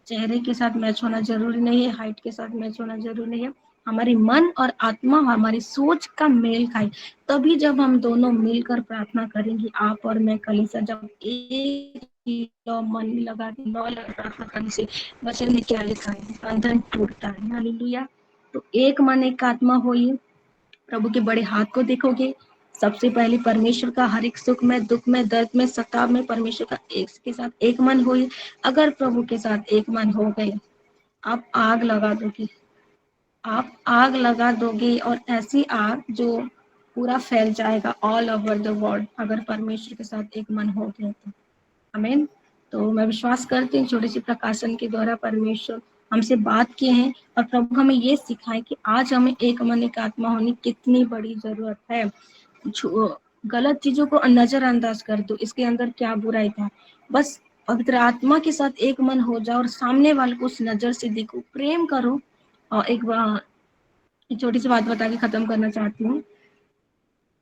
चेहरे के साथ मैच होना जरूरी नहीं है, हाइट के साथ मैच होना जरूरी नहीं है। हमारी मन और आत्मा, हमारी सोच का मेल खाए, तभी जब हम दोनों मिलकर प्रार्थना करेंगे, आप और मैं, कलीसिया जब एक ही मन लगा के प्रार्थना करने से वचन में क्या लिखा है, बंधन टूटता है। हालेलुया। तो एक मन एक आत्मा होइए, प्रभु के बड़े हाथ को देखोगे। सबसे पहले परमेश्वर का हर एक सुख में, दुख में, दर्द में, सताव में परमेश्वर का एक के साथ एक मन होइए। अगर प्रभु के साथ एक मन हो गए, आप आग लगा दोगे, आप आग लगा दोगे, और ऐसी आग जो पूरा फैल जाएगा ऑल ओवर द वर्ल्ड, अगर परमेश्वर के साथ एक मन हो गया तो। आमीन। तो मैं विश्वास करती हूँ छोटी सी प्रकाशन के द्वारा परमेश्वर हमसे बात किए हैं, और प्रभु हमें ये सिखाए कि आज हमें एक मन एक आत्मा होने कितनी बड़ी जरूरत है। गलत चीजों को नजरअंदाज कर दो, इसके अंदर क्या बुराई था, बस पवित्र आत्मा के साथ एक मन हो जाओ और सामने वाले को उस नजर से देखो, प्रेम करो। और एक छोटी सी बात बता के खत्म करना चाहती हूँ।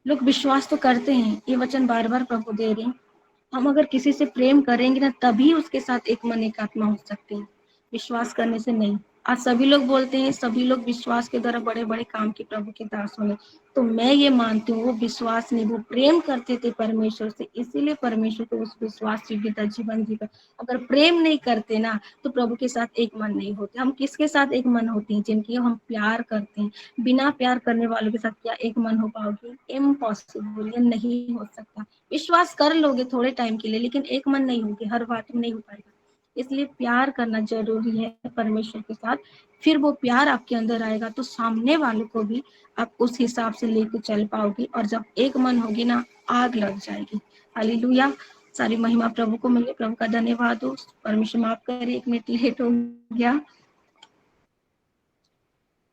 लोग विश्वास तो करते हैं, ये वचन बार बार प्रभु दे रहे हैं, हम अगर किसी से प्रेम करेंगे ना, तभी उसके साथ एक मन एक आत्मा हो सकते हैं, विश्वास करने से नहीं। आज सभी लोग बोलते हैं, सभी लोग विश्वास के द्वारा बड़े बड़े काम के प्रभु के दास होने, तो मैं ये मानती हूँ वो विश्वास नहीं, वो प्रेम करते थे परमेश्वर से, इसीलिए परमेश्वर को उस विश्वास योग्यता जीवन जीकर। अगर प्रेम नहीं करते ना, तो प्रभु के साथ एक मन नहीं होते। हम किसके साथ एक मन होते हैं? जिनकी हम प्यार करते हैं। बिना प्यार करने वालों के साथ क्या एक मन हो पाओगे? इम्पॉसिबल, ये नहीं हो सकता। विश्वास कर लोगे थोड़े टाइम के लिए, लेकिन एक मन नहीं होगे, हर बात में नहीं हो पाएगा। इसलिए प्यार करना जरूरी है परमेश्वर के साथ, फिर वो प्यार आपके अंदर आएगा तो सामने वालों को भी आप उस हिसाब से लेके चल पाओगे, और जब एक मन होगी ना, आग लग जाएगी। हालेलुया। सारी महिमा प्रभु को मिले। प्रभु का धन्यवाद हो। परमेश्वर माफ करे, 1 मिनट लेट हो गया।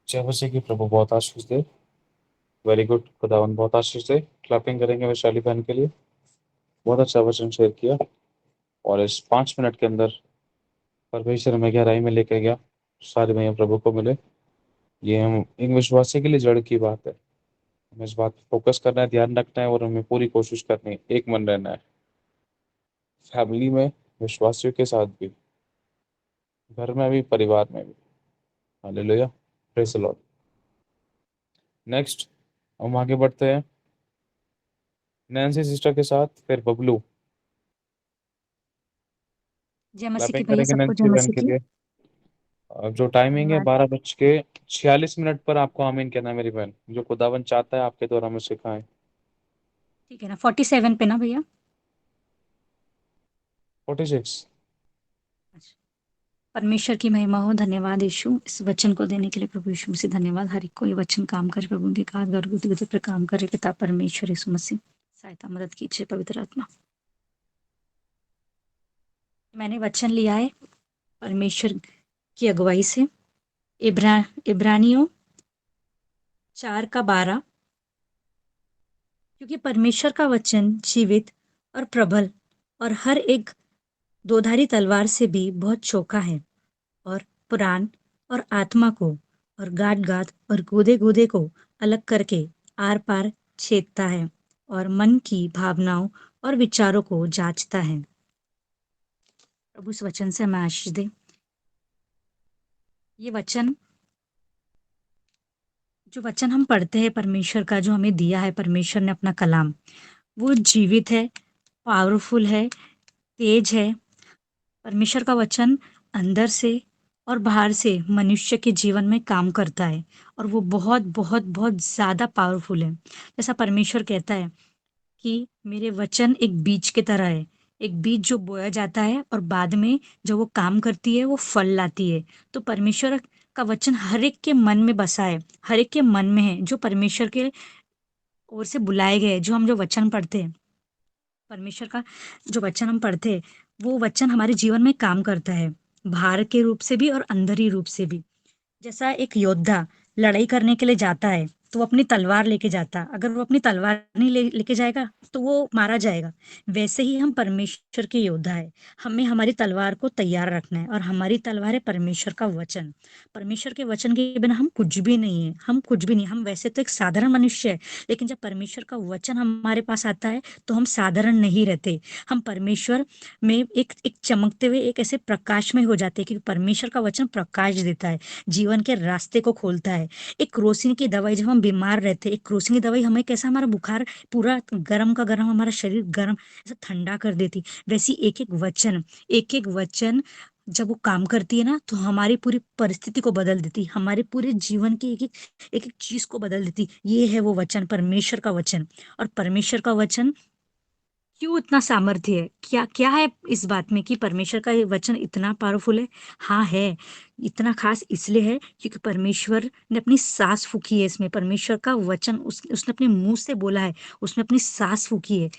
जय मसीह की। प्रभु बहुत आशीष दे। Very good. खुदावन बहुत आशीष दे। क्लैपिंग करेंगे वैशाली बहन के लिए। बहुत अच्छा वचन शेयर किया, और इस 5 मिनट के अंदर परमेश्वर हमें गहराई में लेके गया। सारे महिमा प्रभु को मिले। ये हम एक विश्वासी के लिए जड़ की बात है। हमें इस बात पर फोकस करना है, ध्यान रखना है, और हमें पूरी कोशिश करनी है, एक मन रहना है, फैमिली में, विश्वासियों के साथ भी, घर में भी, परिवार में भी। Hallelujah. Praise the Lord. Next हम आगे बढ़ते हैं नैन्सी सिस्टर के साथ, फिर बबलू। जय मसीह की क्लैपिंग भैया, करेंगे सबको जय नैन्सी बहन मसीह के की। लिए। जो टाइमिंग है धन्यवाद। 12:46 पर आपको आमीन कहना है मेरी बहन, जो खुदावन चाहता है आपके द्वारा हमें सिखाएं। ठीक है ना, 47 पे ना भैया? 46। अच्छा, परमेश्वर की महिमा हो। धन्यवाद यीशु, इस वचन को देने के लिए प्रभु यीशु मसीह धन्यवाद। हर एक को ये वचन काम करे प्रभु, उनके कारगर गति पर काम करे। पिता परमेश्वर यीशु मसीह सहायता मदद कीजिए पवित्र आत्मा। मैंने वचन लिया है परमेश्वर की अगुवाई से, इब्रानियों 4:12, क्योंकि परमेश्वर का वचन जीवित और प्रबल और हर एक दोधारी तलवार से भी बहुत चोखा है और पुराण और आत्मा को और गांठ गांठ और गूदे गूदे को अलग करके आर पार छेदता है और मन की भावनाओं और विचारों को जांचता है। प्रभु इस वचन से हमें आशीष दे। ये वचन, जो वचन हम पढ़ते हैं परमेश्वर का, जो हमें दिया है परमेश्वर ने अपना कलाम, वो जीवित है, पावरफुल है, तेज है। परमेश्वर का वचन अंदर से और बाहर से मनुष्य के जीवन में काम करता है और वो बहुत बहुत बहुत ज्यादा पावरफुल है। जैसा परमेश्वर कहता है कि मेरे वचन एक बीज की तरह है, एक बीज जो बोया जाता है और बाद में जब वो काम करती है वो फल लाती है। तो परमेश्वर का वचन हर एक के मन में बसा है, हर एक के मन में है, जो परमेश्वर के ओर से बुलाए गए, जो हम जो वचन पढ़ते हैं, परमेश्वर का जो वचन हम पढ़ते हैं, वो वचन हमारे जीवन में काम करता है, बाहर के रूप से भी और अंदरी रूप से भी। जैसा एक योद्धा लड़ाई करने के लिए जाता है तो वो अपनी तलवार लेके जाता, अगर वो अपनी तलवार नहीं लेके जाएगा तो वो मारा जाएगा। वैसे ही हम परमेश्वर के योद्धा है, हमें हमारी तलवार को तैयार रखना है और हमारी तलवार है परमेश्वर का वचन। परमेश्वर के वचन के बिना हम कुछ भी नहीं है, हम कुछ भी नहीं। हम वैसे तो एक साधारण मनुष्य है, लेकिन जब परमेश्वर का वचन हमारे पास आता है तो हम साधारण नहीं रहते। हम परमेश्वर में एक एक चमकते हुए एक ऐसे प्रकाश में हो जाते हैं, क्योंकि परमेश्वर का वचन प्रकाश देता है, जीवन के रास्ते को खोलता है। एक रोशनी की दवाई, जब हम बीमार रहते, एक रोशनी की दवाई हमें कैसा, हमारा बुखार पूरा गर्म का गर्म, हमारा शरीर गर्म ऐसा ठंडा कर देती, वैसी एक एक वचन जब वो काम करती है ना, तो हमारी पूरी परिस्थिति को बदल देती, हमारे पूरे जीवन की एक एक चीज को बदल देती। ये है वो वचन, परमेश्वर का वचन। और परमेश्वर का वचन क्यों इतना सामर्थ्य है, क्या क्या है इस बात में कि परमेश्वर का ये वचन इतना पावरफुल है? हाँ है, इतना खास इसलिए है क्योंकि परमेश्वर ने अपनी सांस फूकी है इसमें। परमेश्वर का वचन उसने अपने मुंह से बोला है, उसने अपनी सांस फूकी है।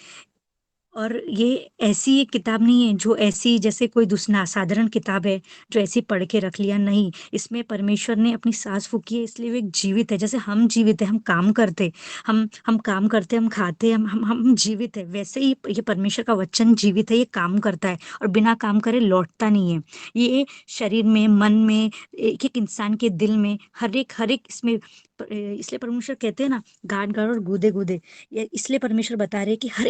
और ये ऐसी एक किताब नहीं है जो ऐसी जैसे कोई दूसरा साधारण किताब है जो ऐसी पढ़ के रख लिया, नहीं। इसमें परमेश्वर ने अपनी सांस फूकी है, इसलिए वो एक जीवित है। जैसे हम जीवित है, हम काम करते, हम काम करते, हम खाते, हम जीवित है, वैसे ही ये परमेश्वर का वचन जीवित है, ये काम करता है और बिना काम करे लौटता नहीं है। ये शरीर में, मन में, एक एक इंसान के दिल में, हर एक इसमें इसलिए परमेश्वर कहते हैं ना, गाड़ गाड़ और गूदे गूदे। ये इसलिए परमेश्वर बता रहे हैं कि हर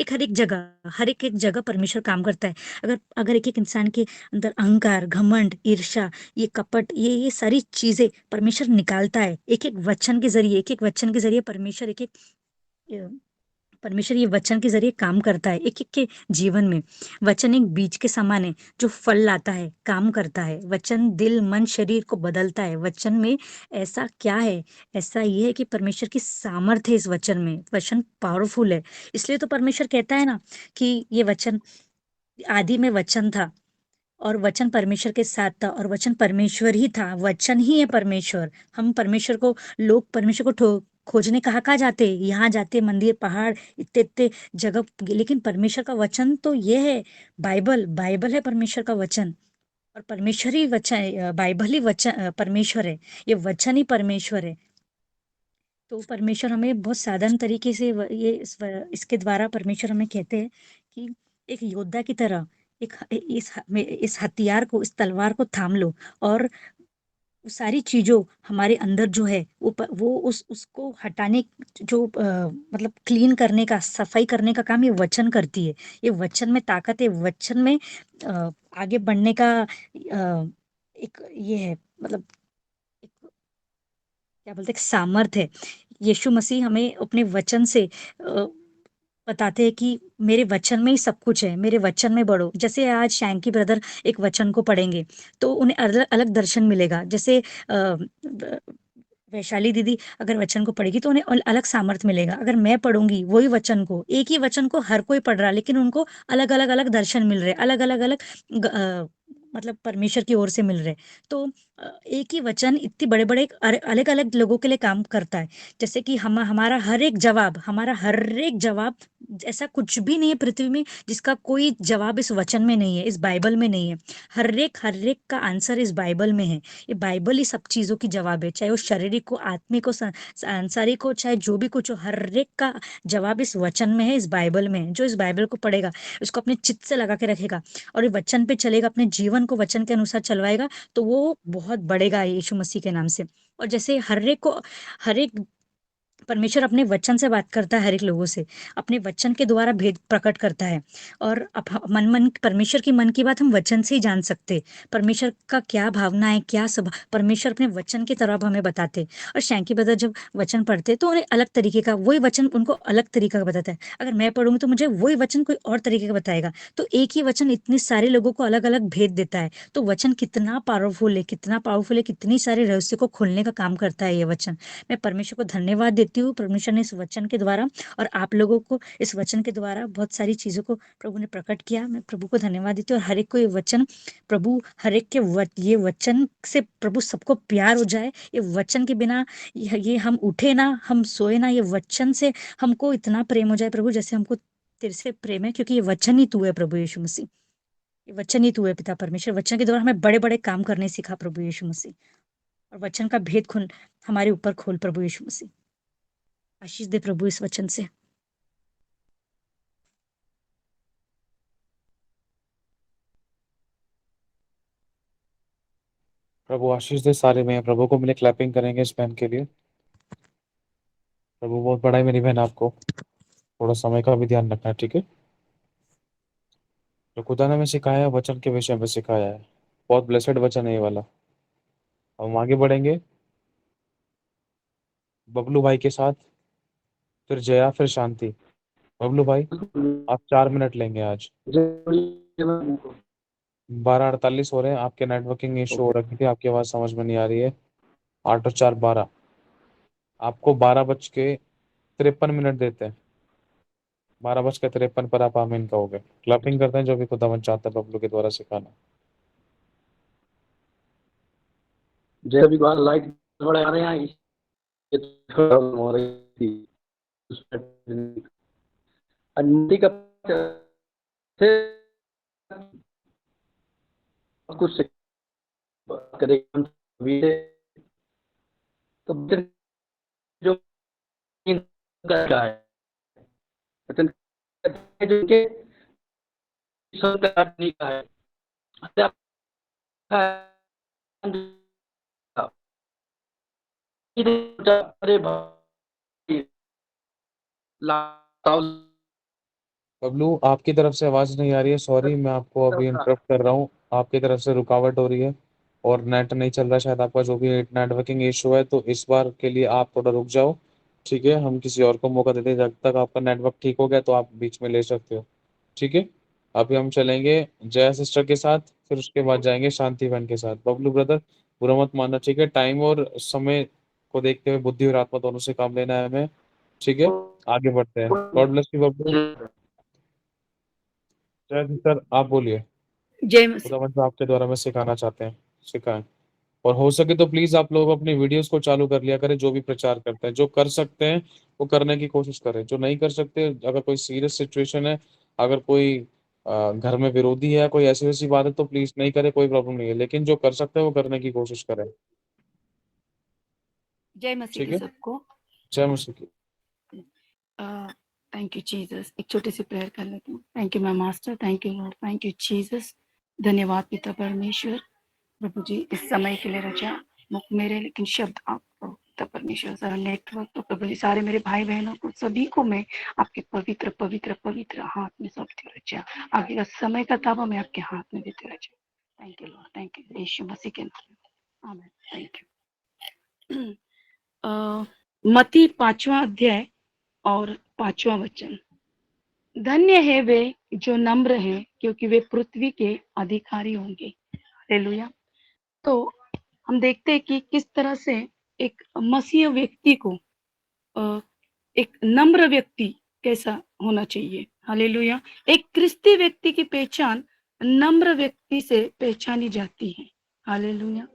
एक जगह परमेश्वर काम करता है। अगर अगर एक एक इंसान के अंदर अहंकार, घमंड, ईर्ष्या, ये कपट, ये सारी चीजें परमेश्वर निकालता है एक एक वचन के जरिए, एक एक वचन के जरिए परमेश्वर परमेश्वर ये वचन के जरिए काम करता है एक एक के जीवन में। वचन एक बीज के समान है जो फल लाता है, काम करता है। वचन दिल, मन, शरीर को बदलता है। वचन में ऐसा क्या है? ऐसा ये है कि परमेश्वर की सामर्थ्य है इस वचन में, वचन पावरफुल है। इसलिए तो परमेश्वर कहता है ना कि ये वचन, आदि में वचन था और वचन परमेश्वर के साथ था और वचन परमेश्वर ही था, वचन ही है परमेश्वर। हम परमेश्वर को, लोग परमेश्वर को खोजने कहाँ कहाँ जाते, यहाँ जाते, मंदिर, पहाड़, इतने इतने जगह, लेकिन परमेश्वर का वचन तो ये है। बाइबल है परमेश्वर का वचन। और परमेश्वर ही वचन, बाइबल ही वचन, परमेश्वर है। ये वचन ही परमेश्वर है। तो परमेश्वर हमें बहुत साधारण तरीके से इसके द्वारा परमेश्वर हमें कहते हैं कि एक योद्धा की तरह इस हथियार को, इस तलवार को थाम लो और वो सारी चीजों हमारे अंदर जो है वो उसको हटाने, जो मतलब क्लीन करने का, सफाई करने का काम ये वचन करती है। ये वचन में ताकत है, वचन में आगे बढ़ने का एक ये है, मतलब एक, क्या बोलते हैं, सामर्थ्य है। यीशु मसीह हमें अपने वचन से बताते हैं कि मेरे वचन में ही सब कुछ है, मेरे वचन में बढ़ो। जैसे आज शैंकी ब्रदर एक वचन को पढ़ेंगे तो उन्हें अलग अलग दर्शन मिलेगा। जैसे वैशाली दीदी अगर वचन को पढ़ेगी तो उन्हें अलग सामर्थ्य मिलेगा। अगर मैं पढ़ूंगी वही वचन को, एक ही वचन को हर कोई पढ़ रहा, लेकिन उनको अलग अलग दर्शन मिल रहे, अलग अलग मतलब परमेश्वर की ओर से मिल रहे। तो एक ही वचन इतनी बड़े-बड़े अलग अलग लोगों के लिए काम करता है। जैसे कि हमारा हर एक जवाब, ऐसा कुछ भी नहीं है पृथ्वी में जिसका कोई जवाब इस वचन में नहीं है, इस बाइबल में नहीं है। हर एक का आंसर इस बाइबल में है। ये बाइबल ही सब चीजों की जवाब है, चाहे वो शारीरिक हो, आत्मिक हो, सांसारिक हो, चाहे जो भी कुछ हो, हर एक का जवाब इस वचन में है, इस बाइबल में है। जो इस बाइबल को पढ़ेगा, उसको अपने चित्त से लगा के रखेगा और ये वचन पे चलेगा, अपने जीवन को वचन के अनुसार चलवाएगा, तो वो बहुत बढ़ेगा यीशु मसीह के नाम से। और जैसे हर एक परमेश्वर अपने वचन से बात करता है, हर एक लोगों से अपने वचन के द्वारा भेद प्रकट करता है। और मन परमेश्वर की मन की बात हम वचन से ही जान सकते। परमेश्वर का क्या भावना है, क्या सब परमेश्वर अपने वचन की तरफ हमें बताते। और शैंकी ब्रदर जब वचन पढ़ते तो उन्हें अलग तरीके का वही वचन उनको अलग तरीका का बताता है। अगर मैं पढ़ूंगी तो मुझे वही वचन कोई और तरीके का बताएगा। तो एक ही वचन इतने सारे लोगों को अलग अलग भेद देता है। तो वचन कितना पावरफुल है, कितना पावरफुल है, कितनी सारे रहस्य को खोलने का काम करता है ये वचन। मैं परमेश्वर को धन्यवाद देती हूँ, परमेश्वर ने इस वचन के द्वारा और आप लोगों को इस वचन के द्वारा बहुत सारी चीजों को प्रभु ने प्रकट किया। मैं प्रभु को धन्यवाद देती हूँ और हर एक को ये वचन प्रभु, हर एक के ये वचन से प्रभु सबको प्यार हो जाए। ये वचन के बिना ये हम उठे ना, हम सोए ना, ये वचन से हमको इतना प्रेम हो जाए प्रभु, जैसे हमको तेरे से प्रेम है, क्योंकि ये वचन ही तू है प्रभु यीशु मसीह। ये वचन ही तू है पिता परमेश्वर। वचन के द्वारा हमें बड़े बड़े काम करने सिखा प्रभु यीशु मसीह। और वचन का भेद खोल हमारे ऊपर खोल प्रभु यीशु मसीह। आशीष दे प्रभु इस वचन से। प्रभु आशीष दे सारे में। प्रभु को मिले क्लैपिंग करेंगे इस बहन के लिए। प्रभु बहुत बड़ा है मेरी बहन, आपको थोड़ा समय का भी ध्यान रखना है, ठीक है। जो खुदा ने हमें सिखाया है वचन के विषय में सिखाया है, बहुत ब्लेसेड वचन है ये वाला। अब हम आगे बढ़ेंगे बबलू भाई के साथ, फिर जया, फिर शांति। बबलू भाई आप 4 मिनट लेंगे आज। 12:48 हो रहे हैं, आपके नेटवर्किंग इशू हो रखी थी, आपकी आवाज समझ में नहीं आ रही है। 8 और 4 12, आपको 12:53 देते हैं। 12:53 पर आप आमीन कहोगे। क्लैपिंग करते हैं जो भी खुदावन चाहता है बबलू के द्वारा सिखाना। जय अभी बार लाइट बड़े आ रहे हैं, ये थोड़ा हो रही थी अनुमति का से कुछ करेगा तो जो का है वचन जो के सरकार नहीं का है अरे भाई बबलू आपकी तरफ से आवाज नहीं आ रही है, सॉरी, मैं आपको अभी इंटरप्ट कर रहा हूँ। आपकी तरफ से रुकावट हो रही है और नेट नहीं चल रहा शायद आपका, जो भी नेटवर्किंग इशू है। तो इस बार के लिए आप थोड़ा रुक जाओ, ठीक है। हम किसी और को मौका देते हैं, जब तक आपका नेटवर्क ठीक हो गया तो आप बीच में ले सकते हो, ठीक है। अभी हम चलेंगे जया सिस्टर के साथ, फिर उसके बाद जाएंगे शांति बहन के साथ। बबलू ब्रदर बुरा मत मानना, ठीक है। टाइम और समय को देखते हुए बुद्धि और आत्मा दोनों से काम लेना है हमें, ठीक है। आगे बढ़ते हैं। God bless you Bablu. जय सिस्टर आप बोलिए, जय मसीह। खुदावंत जो आपके द्वारा में सिखाना चाहते हैं सिखाएं। और हो सके तो प्लीज आप लोग अपनी वीडियोस को चालू कर लिया करें, जो भी प्रचार करते हैं। जो कर सकते हैं वो करने की कोशिश करें, जो नहीं कर सकते, अगर कोई सीरियस सिचुएशन है, अगर कोई घर में विरोधी है, कोई ऐसी वैसी बात है, तो प्लीज नहीं करे, कोई प्रॉब्लम नहीं है। लेकिन जो कर सकते हैं वो करने की कोशिश करें, जय मसीह ठीक की है। सबको। जय मसीह की। Thank you Jesus. एक छोटी सी प्रेयर कर लेती हूँ। Thank you my master, thank you lord, thank you Jesus. धन्यवाद पिता परमेश्वर। प्रभु जी इस समय के लिए रचा मुख मेरे, लेकिन शब्द आप पिता परमेश्वर। सारा नेटवर्क तो प्रभु जी, सारे मेरे भाई बहनों को सभी को मैं आपके पवित्र पवित्र पवित्र हाथ में सौंपती रचा। आगे का समय का ताबा मैं आपके हाथ में देते रचा। Thank you lord, thank you यीशु मसीह के नाम में आमीन। Thank you. मत्ती 5वां अध्याय और 5वां वचन। धन्य है वे जो नम्र हैं, क्योंकि वे पृथ्वी के अधिकारी होंगे। हालेलुया। तो हम देखते हैं कि किस तरह से एक मसीह व्यक्ति को एक नम्र व्यक्ति कैसा होना चाहिए। हालेलुया। एक क्रिस्ती व्यक्ति की पहचान नम्र व्यक्ति से पहचानी जाती है। हालेलुया।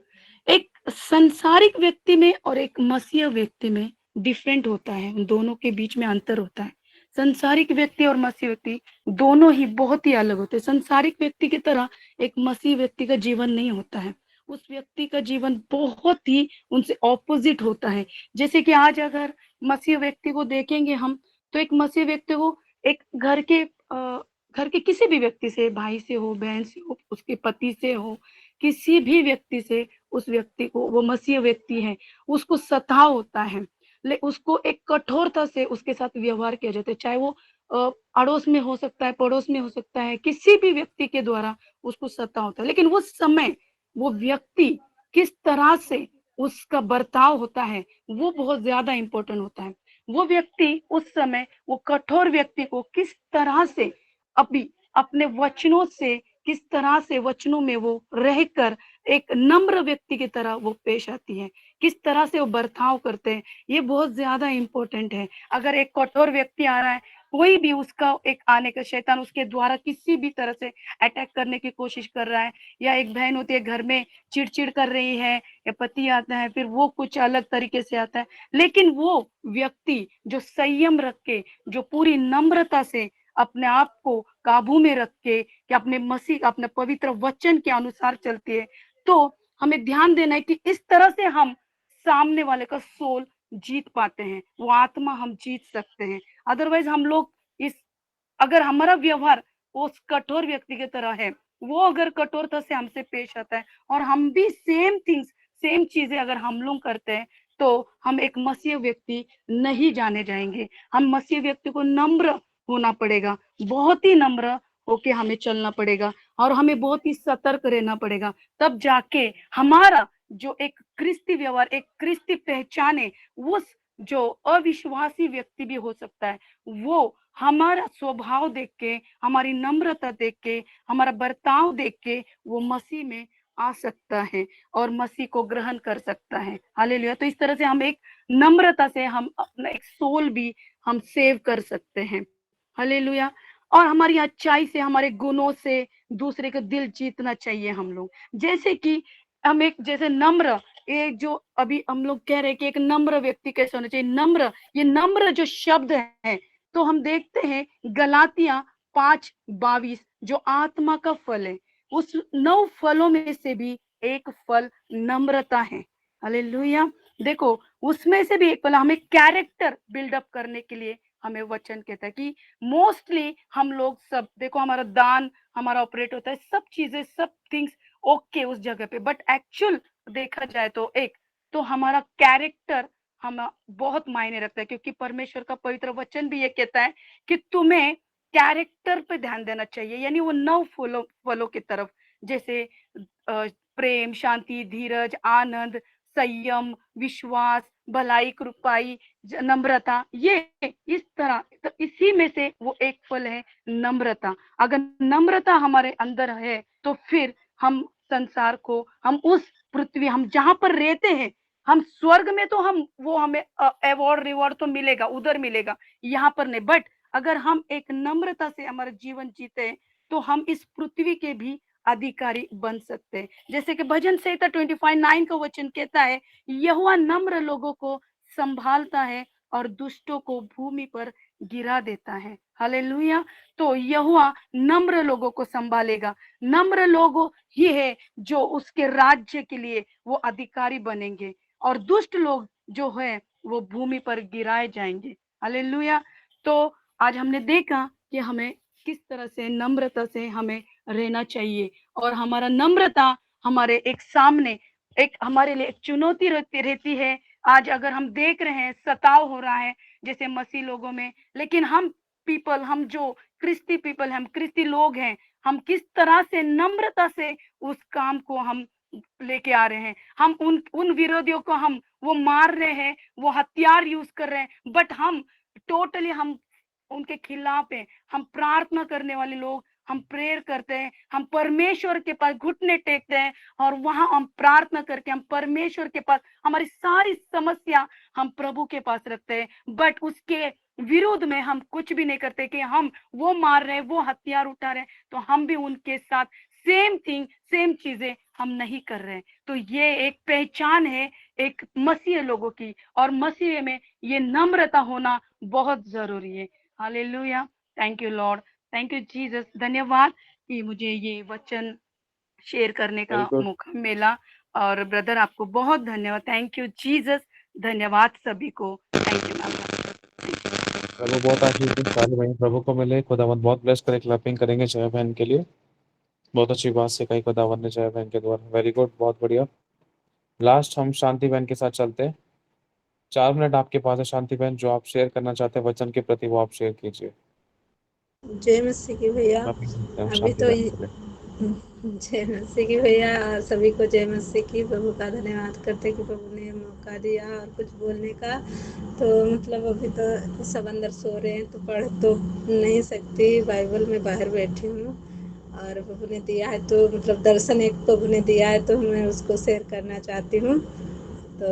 एक संसारिक व्यक्ति में और एक मसीह व्यक्ति में डिफरेंट होता है, उन दोनों के बीच में अंतर होता है। संसारिक व्यक्ति और मसीह व्यक्ति दोनों ही बहुत ही अलग होते हैं। संसारिक व्यक्ति की तरह एक मसीह व्यक्ति का जीवन नहीं होता है। उस व्यक्ति का जीवन बहुत ही उनसे ऑपोजिट होता है। जैसे कि आज अगर मसीह व्यक्ति को देखेंगे हम, तो एक मसीह व्यक्ति को एक घर के किसी भी व्यक्ति से, भाई से हो, बहन से हो, उसके पति से हो, किसी भी व्यक्ति से, उस व्यक्ति को, वो मसीह व्यक्ति है, उसको सताव होता है। उसको एक कठोरता से उसके साथ व्यवहार किया जाता है, चाहे वो अड़ोस में हो सकता है, पड़ोस में हो सकता है, किसी भी व्यक्ति के द्वारा उसको सताव होता है। लेकिन वो समय, वो व्यक्ति किस तरह से उसका बर्ताव होता है, वो बहुत ज्यादा इंपॉर्टेंट होता है। वो व्यक्ति उस समय, वो कठोर व्यक्ति को किस तरह से अभी अपने वचनों से, किस तरह से वचनों में वो रहकर एक नम्र व्यक्ति की तरह वो पेश आती है, किस तरह से वो बर्ताव करते हैं, ये बहुत ज्यादा इंपॉर्टेंट है। अगर एक कठोर व्यक्ति आ रहा है, कोई भी उसका एक आने का शैतान उसके द्वारा किसी भी तरह से अटैक करने की कोशिश कर रहा है, या एक बहन होती है घर में चिड़चिड़ कर रही है, या पति आता है फिर वो कुछ अलग तरीके से आता है, लेकिन वो व्यक्ति जो संयम रख के, जो पूरी नम्रता से अपने आप को काबू में रख के, कि अपने मसीह, अपने पवित्र वचन के अनुसार चलती है, तो हमें ध्यान देना है कि इस तरह से हम सामने वाले का सोल जीत पाते हैं, वो आत्मा हम जीत सकते हैं। अदरवाइज हम लोग इस, अगर हमारा व्यवहार उस कठोर व्यक्ति की तरह है, वो अगर कठोरता से हमसे पेश आता है और हम भी सेम थिंग्स, सेम चीजें अगर हम लोग करते हैं, तो हम एक मसीह व्यक्ति नहीं जाने जाएंगे। हम मसीह व्यक्ति को नम्र होना पड़ेगा, बहुत ही नम्र होके हमें चलना पड़ेगा, और हमें बहुत ही सतर्क रहना पड़ेगा। तब जाके हमारा जो एक क्रिस्ती व्यवहार, एक क्रिस्ती पहचान है, उस जो अविश्वासी व्यक्ति भी हो सकता है, वो हमारा स्वभाव देख के, हमारी नम्रता देख के, हमारा बर्ताव देख के वो मसीह में आ सकता है और मसीह को ग्रहण कर सकता है। हालेलुया। तो इस तरह से हम एक नम्रता से हम अपना एक सोल भी हम सेव कर सकते हैं। हालेलुया। और हमारी अच्छाई से, हमारे गुणों से दूसरे का दिल जीतना चाहिए हम लोग। जैसे कि हम एक, जैसे नम्र, एक जो अभी हम लोग कह रहे हैं कि एक नम्र व्यक्ति कैसे होना चाहिए। नम्र, ये नम्र जो शब्द है, तो हम देखते हैं गलातिया 5:22 जो आत्मा का फल है, उस 9 फलों में से भी एक फल नम्रता है। हालेलुया। देखो, उसमें से भी एक फल, हमें कैरेक्टर बिल्डअप करने के लिए हमें वचन कहता है कि मोस्टली हम लोग सब, देखो हमारा दान, हमारा ऑपरेट होता है, सब चीजें, सब थिंग्स ओके उस जगह पे, बट एक्चुअल देखा जाए तो एक, तो हमारा कैरेक्टर हम बहुत मायने रखता है, क्योंकि परमेश्वर का पवित्र वचन भी ये कहता है कि तुम्हें कैरेक्टर पे ध्यान देना चाहिए, यानी वो 9 फलों की तरफ, जैसे प्रेम, शांति, धीरज, आनंद, संयम, विश्वास, भलाई, कृपाई, नम्रता, ये इस तरह, तो इसी में से वो एक फल है नम्रता। अगर नम्रता हमारे अंदर है, तो फिर हम संसार को, हम उस पृथ्वी, हम जहां पर रहते हैं, हम स्वर्ग में तो हम, वो हमें अवार्ड रिवॉर्ड तो मिलेगा, उधर मिलेगा, यहाँ पर नहीं। बट अगर हम एक नम्रता से हमारा जीवन जीते, तो हम इस पृथ्वी के भी अधिकारी बन सकते हैं। जैसे कि भजन संहिता 25:9 का वचन कहता है, यहोवा नम्र लोगों को संभालता है और दुष्टों को भूमि पर गिरा देता है। हालेलुया। तो यहोवा नम्र लोगों को संभालेगा। नम्र लोग ही है जो उसके राज्य के लिए वो अधिकारी बनेंगे, और दुष्ट लोग जो है वो भूमि पर गिराए जाएंगे। हालेलुया। तो आज हमने देखा कि हमें किस तरह से नम्रता से हमें रहना चाहिए, और हमारा नम्रता हमारे एक सामने, एक हमारे लिए एक चुनौती रहती है। आज अगर हम देख रहे हैं सताव हो रहा है जैसे मसीह लोगों में, लेकिन हम पीपल, हम जो क्रिस्ती पीपल, हम क्रिस्ती लोग हैं, हम किस तरह से नम्रता से उस काम को हम लेके आ रहे हैं। हम उन विरोधियों को हम वो मार रहे हैं, वो हथियार यूज कर रहे हैं, बट हम टोटली हम उनके खिलाफ हैं। हम प्रार्थना करने वाले लोग, हम प्रेयर करते हैं, हम परमेश्वर के पास घुटने टेकते हैं, और वहां हम प्रार्थना करके हम परमेश्वर के पास हमारी सारी समस्या हम प्रभु के पास रखते हैं। बट उसके विरोध में हम कुछ भी नहीं करते कि हम वो मार रहे हैं, वो हथियार उठा रहे हैं, तो हम भी उनके साथ सेम थिंग, सेम चीजें हम नहीं कर रहे हैं। तो ये एक पहचान है एक मसीह लोगों की, और मसीह में ये नम्रता होना बहुत जरूरी है। Hallelujah, thank you lord, thank you Jesus. धन्यवाद कि मुझे ये वचन शेयर करने का वेरी गुड। मौका मिला। और ब्रदर आपको बहुत धन्यवाद, थैंक यू जीसस। धन्यवाद सभी को, थैंक यू मैम। प्रभु बहुत आशीष दे, सारे भाई प्रभु को मिले, खुदावंद बहुत ब्लेस करे। क्लैपिंग करेंगे जय बहन के लिए। बहुत अच्छी बात से कही खुदावंद ने जय बहन के द्वारा। वेरी गुड, बहुत बढ़िया। लास्ट हम शांति बहन के साथ चलते हैं। 4 मिनट आपके पास है शांति बहन, जो आप शेयर करना चाहते हैं वचन के प्रति वो आप शेयर कीजिए। जय मसीह की भैया। क्लैपिंग करते हैं अभी शांति तो बहन के लिए। जय मसीह की भैया, सभी को जय मसीह की। प्रभु का धन्यवाद करते कि प्रभु ने मौका दिया और कुछ बोलने का। तो मतलब अभी तो सब अंदर सो रहे हैं तो पढ़ तो नहीं सकती, बाइबल में बाहर बैठी हूँ। और प्रभु ने दिया है तो मतलब दर्शन एक प्रभु ने दिया है तो मैं उसको शेयर करना चाहती हूँ। तो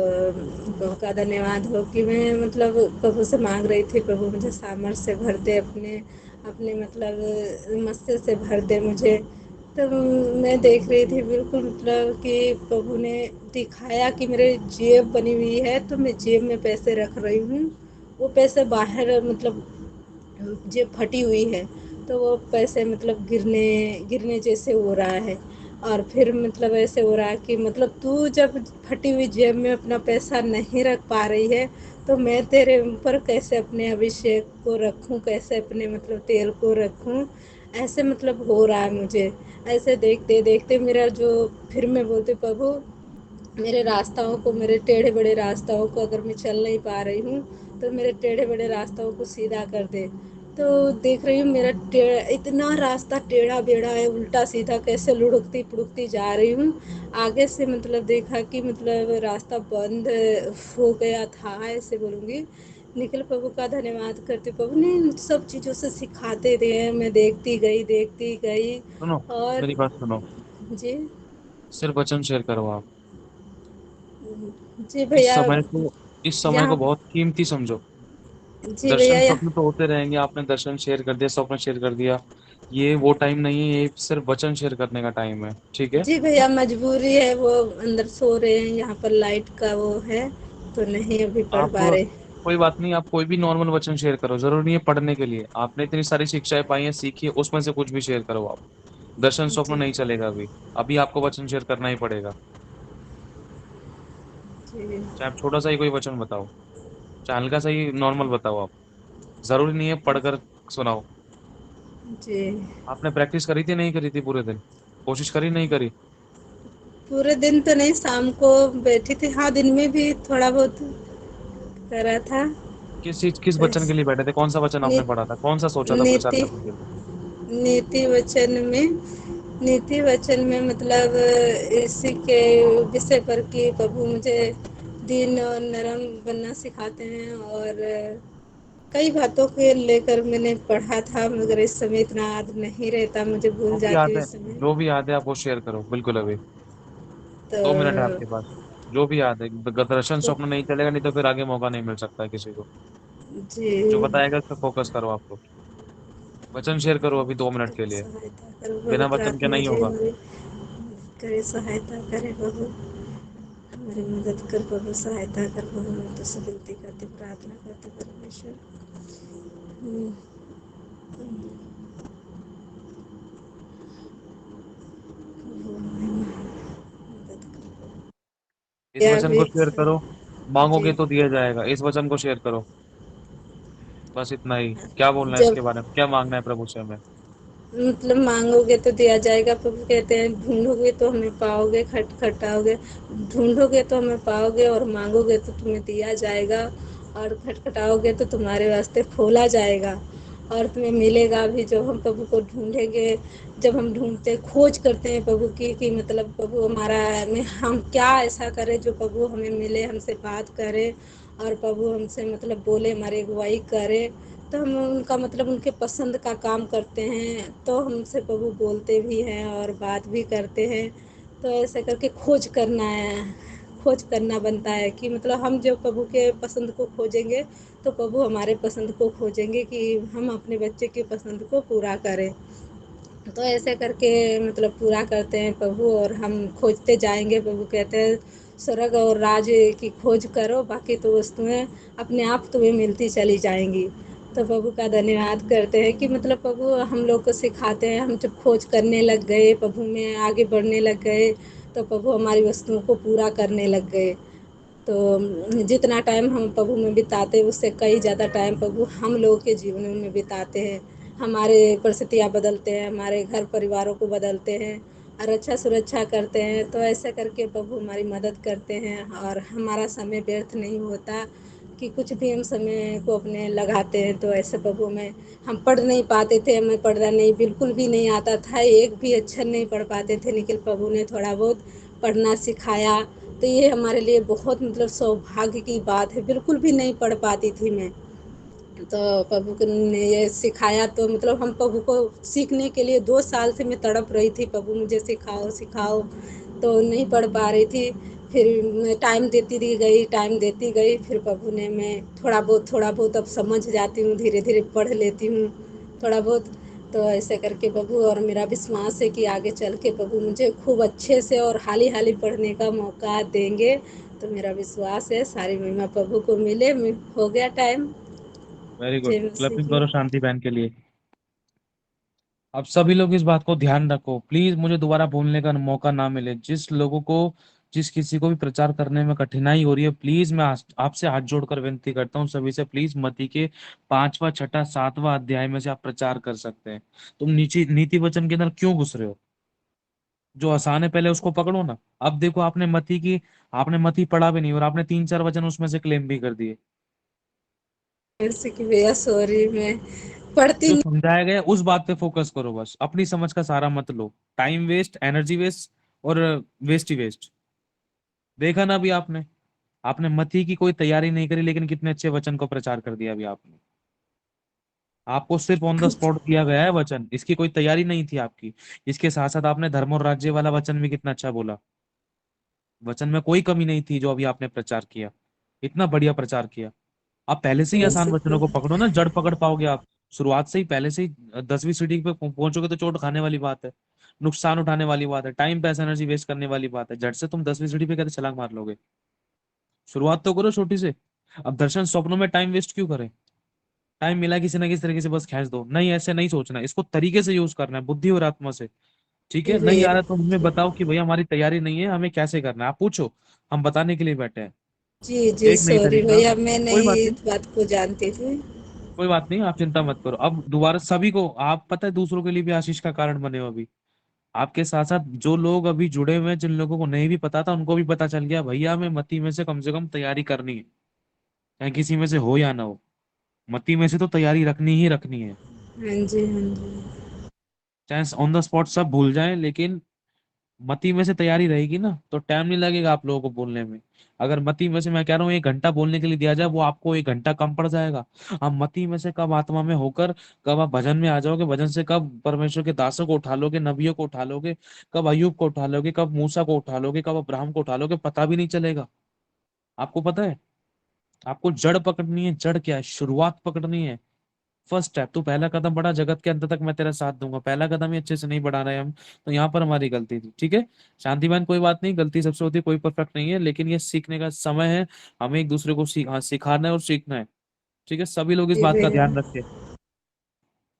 प्रभु का धन्यवाद हो कि मैं मतलब प्रभु से मांग रही थी, प्रभु मुझे सामर्थ्य से भर दे, अपने अपने मतलब मस्तिष्क से भर दे मुझे। तो मैं देख रही थी बिल्कुल मतलब कि प्रभु ने दिखाया कि मेरे जेब बनी हुई है, तो मैं जेब में पैसे रख रही हूँ। वो पैसे बाहर मतलब जेब फटी हुई है, तो वो पैसे मतलब गिरने गिरने जैसे हो रहा है। और फिर मतलब ऐसे हो रहा है कि मतलब तू जब फटी हुई जेब में अपना पैसा नहीं रख पा रही है, तो मैं तेरे ऊपर कैसे अपने अभिषेक को रखूं, कैसे अपने मतलब तेल को रखूं। ऐसे मतलब हो रहा है मुझे। ऐसे देखते देखते मेरा जो, फिर मैं बोलती प्रभु मेरे रास्ताओं को, मेरे टेढ़े बड़े रास्ताओं को, अगर मैं चल नहीं पा रही हूँ तो मेरे टेढ़े बड़े रास्ताओं को सीधा कर दे। तो देख रही हूँ मेरा इतना रास्ता टेढ़ा बेढ़ा है, उल्टा सीधा कैसे लुढ़कती पुढ़कती जा रही हूँ। आगे से मतलब देखा कि मतलब रास्ता बंद हो गया था, ऐसे बोलूँगी। निखिल प्रभु का धन्यवाद करती, प्रभु ने इन सब चीज़ों से सिखाते रहे। मैं देखती गई। सुनो, और मेरी बात सुनो, जी सिर्फ वचन शेयर करो आप। जी इस भैया, समय को इस समय को यहाँ बहुत कीमती समझो। जी भैया दर्शन यहाँ स्वप्न तो होते रहेंगे, आपने दर्शन शेयर कर दिया, स्वप्न शेयर कर दिया। ये वो टाइम नहीं है, ये सिर्फ वचन शेयर करने का टाइम है, ठीक है। जी भैया मजबूरी है, वो अंदर सो रहे हैं, यहाँ पर लाइट का वो है तो नहीं अभी पढ़ आप पा रहे। कोई बात नहीं, आप कोई भी नॉर्मल वचन शेयर करो, जरूरी नहीं है पढ़ने के लिए। आपने इतनी सारी शिक्षाएं पाई हैं, सीखी है, उसमें से कुछ भी शेयर करो आप। दर्शन स्वप्न जी नहीं चलेगा अभी। अभी आपको वचन शेयर करना ही पड़ेगा। जी चाहे आप छोटा सा ही कोई वचन बताओ, चाहे हल्का सा ही नॉर्मल बताओ आप। जरूरी नहीं है पढ़कर सुनाओ। जी। आपने प्रैक्टिस करी थी नहीं करी थी पूरे दिन? कोशिश करी नहीं करी? पूरे दिन तो नहीं, शाम को बैठी थी। हाँ, दिन में भी थोड़ा बहुत करा था। किस चीज, किस वचन बस के लिए बैठे थे? कौन सा वचन नी, आपने पढ़ा था? कौन सा सोचा था प्रचार नीति करने के लिए? नीति वचन में, नीति वचन में मतलब इसी के विषय पर कि प्रभु मुझे दीन और नरम बनना सिखाते हैं। और कई बातों के लेकर मैंने पढ़ा था, मगर इस समय इतना याद नहीं रहता, मुझे जो भूल भी जाती याद हूँ है, इस समय। जो भी याद है आप वो शेयर करो बिल्कुल अभी। तो 2 मिनट है आपके पास। जो भी याद है, दर्शन तो स्वप्न नहीं चलेगा, नहीं तो फिर आगे मौका नहीं मिल सकता है किसी को। जी जो बताएगा उस पर फोकस करो आप लोग। वचन शेयर करो अभी 2 मिनट के लिए। सहायता करो, बिना पवित्र वचन के आत्मा नहीं जी होगा। हमारी करे, सहायता करे प्रभु, हमारी मदद कर प्रभु, सहायता कर प्रभु। मैं तो सब विनती करती, प्रार्थना करती परमेश्वर। हम्म, प्रभु हमारी मदद कर। इस या वचन भी को शेयर करो। जी, मांगोगे तो दिया जाएगा, इस वचन को शेयर करो। बस इतना ही। क्या बोलना है जब इसके बारे में, क्या मांगना है प्रभु से हमें? मतलब मांगोगे तो दिया जाएगा, प्रभु कहते हैं ढूंढोगे तो हमें पाओगे, खटखटाओगे, ढूंढोगे तो हमें पाओगे, और मांगोगे तो तुम्हें दिया जाएगा, और खटखटाओगे तो तुम्हारे वास्ते खोला जाएगा, और तुम्हें मिलेगा भी। जब हम प्रभु को ढूंढेंगे, जब हम ढूंढते खोज करते हैं प्रभु की कि मतलब प्रभु हमारा में हम क्या ऐसा करें जो प्रभु हमें मिले, हमसे बात करे, और प्रभु हमसे मतलब बोले, हमारी अगुवाई करे। तो हम उनका मतलब उनके पसंद का काम करते हैं, तो हमसे प्रभु बोलते भी हैं और बात भी करते हैं। तो ऐसे करके खोज करना है, खोज करना बनता है कि मतलब हम जो प्रभु के पसंद को खोजेंगे तो प्रभु हमारे पसंद को खोजेंगे कि हम अपने बच्चे की पसंद को पूरा करें। तो ऐसे करके मतलब पूरा करते हैं प्रभु, और हम खोजते जाएंगे। प्रभु कहते हैं स्वर्ग और राज्य की खोज करो, बाकी तो वस्तुएं अपने आप तुम्हें मिलती चली जाएंगी। तो प्रभु का धन्यवाद करते हैं कि मतलब प्रभु हम लोग को सिखाते हैं। हम जब खोज करने लग गए, प्रभु में आगे बढ़ने लग गए, तो प्रभु हमारी वस्तुओं को पूरा करने लग गए। तो जितना टाइम हम प्रभु में बिताते हैं उससे कई ज़्यादा टाइम प्रभु हम लोगों के जीवनों में बिताते हैं। हमारे परिस्थितियाँ बदलते हैं, हमारे घर परिवारों को बदलते हैं और अच्छा सुरक्षा करते हैं। तो ऐसे करके प्रभु हमारी मदद करते हैं और हमारा समय व्यर्थ नहीं होता कि कुछ भी हम समय को अपने लगाते हैं। तो ऐसे प्रभु में हम पढ़ नहीं पाते थे, हमें पढ़ना नहीं बिल्कुल भी नहीं आता था, एक भी अक्षर नहीं पढ़ पाते थे, लेकिन प्रभु ने थोड़ा बहुत पढ़ना सिखाया। तो ये हमारे लिए बहुत मतलब सौभाग्य की बात है। बिल्कुल भी नहीं पढ़ पाती थी मैं, तो प्रभु ने ये सिखाया। तो मतलब हम प्रभु को सीखने के लिए 2 साल से मैं तड़प रही थी, प्रभु मुझे सिखाओ सिखाओ, तो नहीं पढ़ पा रही थी। फिर मैं टाइम देती गई, फिर प्रभु ने मैं थोड़ा बहुत अब समझ जाती हूँ, धीरे धीरे पढ़ लेती हूँ थोड़ा बहुत। तो ऐसे करके प्रभु, और मेरा विश्वास है कि आगे चल के प्रभु मुझे खूब अच्छे से और हाली हाली पढ़ने का मौका देंगे। तो मेरा विश्वास है सारी महिमा प्रभु को मिले। हो गया टाइम। वेरी गुड, जय मसीह क्लैपिंग की। करो शांति बहन के लिए। अब सभी लोग इस बात को ध्यान रखो, प्लीज मुझे दोबारा बोलने का मौका ना मिले। जिस लोगों को, जिस किसी को भी प्रचार करने में कठिनाई हो रही है, प्लीज मैं आपसे हाथ जोड़कर विनती करता हूँ सभी से, प्लीज मती के 5वां 6वां 7वां अध्याय में से आप प्रचार कर सकते हैं। तुम नीचे नीति वचन के अंदर क्यों घुस रहे हो? जो आसान है पहले उसको पकड़ो ना। अब देखो, आपने मती पढ़ा भी नहीं और आपने 3 4 वचन उसमें से क्लेम भी कर दिए। जैसे कि भैया सॉरी, मैं पढ़ती जो नहीं। समझाया गया उस बात पे फोकस करो, बस अपनी समझ का सारा मत लो। टाइम वेस्ट, एनर्जी वेस्ट और वेस्ट ही वेस्ट। देखा ना अभी आपने आपने मती की कोई तैयारी नहीं करी, लेकिन कितने अच्छे वचन को प्रचार कर दिया अभी आपने। आपको सिर्फ ऑन द स्पॉट दिया गया है वचन, इसकी कोई तैयारी नहीं थी आपकी। इसके साथ साथ आपने धर्म और राज्य वाला वचन भी कितना अच्छा बोला। वचन में कोई कमी नहीं थी जो अभी आपने प्रचार किया, इतना बढ़िया प्रचार किया। आप पहले से ही आसान जैसे वचनों कि को पकड़ो ना, जड़ पकड़ पाओगे आप। शुरुआत से ही पहले से ही 10वीं सीढ़ी पे पहुंचोगे तो चोट खाने वाली बात है, नुकसान उठाने वाली बात है, टाइम पैसा एनर्जी वेस्ट करने वाली बात है। झट से तुम 10वीं सीढ़ी पे कैसे छलांग मार लोगे? शुरुआत तो करो छोटी से। अब दर्शन स्वप्नों में टाइम वेस्ट क्यों करें? टाइम मिला किसी ना किसी तरीके से बस खींच दो। नहीं, ऐसे नहीं सोचना, इसको तरीके से यूज करना है, बुद्धि और आत्मा से। ठीक जी है, नहीं आ भैया। रहा तो हमें बताओ कि भैया हमारी तैयारी नहीं है, हमें कैसे करना है, आप पूछो। हम बताने के लिए बैठे हैं। जी जी एक नहीं सॉरी तरीका। भैया, मैं कोई नहीं बात नहीं, इस बात को जानती थी। कोई बात नहीं, आप चिंता मत करो। अब दोबारा सभी को, आप पता है दूसरों के लिए भी आशीष का कारण बने हो अभी। आपके साथ साथ जो लोग अभी जुड़े हुए हैं, जिन लोगों को नहीं भी पता था, उनको भी पता चल गया भैया हमें मती में से कम तैयारी करनी है। चाहे किसी में से हो या ना हो, मती में से तो तैयारी रखनी ही रखनी है। हाँ जी हाँ जी। चाहे ऑन द स्पॉट सब भूल जाएं, लेकिन मती में से तैयारी रहेगी ना तो टाइम नहीं लगेगा आप लोगों को बोलने में। अगर मती में से मैं कह रहा हूँ 1 घंटा बोलने के लिए दिया जाए, वो आपको 1 घंटा कम पड़ जाएगा। आप मती में से कब आत्मा में होकर, कब आप भजन में आ जाओगे, भजन से कब परमेश्वर के दासों को उठा लोगे, नबियों को उठा लोगे, कब अय्यूब को उठा लोगे, कब मूसा को उठा लोगे, कब अब्राहम को उठा लोगे, पता भी नहीं चलेगा। आपको पता है, आपको जड़ पकड़नी है। जड़ क्या है? शुरुआत पकड़नी है। फर्स्ट स्टेप, तू पहला कदम बढ़ा, जगत के अंत तक मैं तेरा साथ दूंगा। पहला कदम ही अच्छे से नहीं बढ़ा रहे हम, तो यहाँ पर हमारी गलती थी। ठीक है शांति बहन, कोई बात नहीं, गलती सबसे होती है, कोई परफेक्ट नहीं है, लेकिन ये सीखने का समय है। हमें एक दूसरे को सिखाना है और सीखना है। ठीक है, सभी लोग इस जी बात का भैया। ध्यान रखें।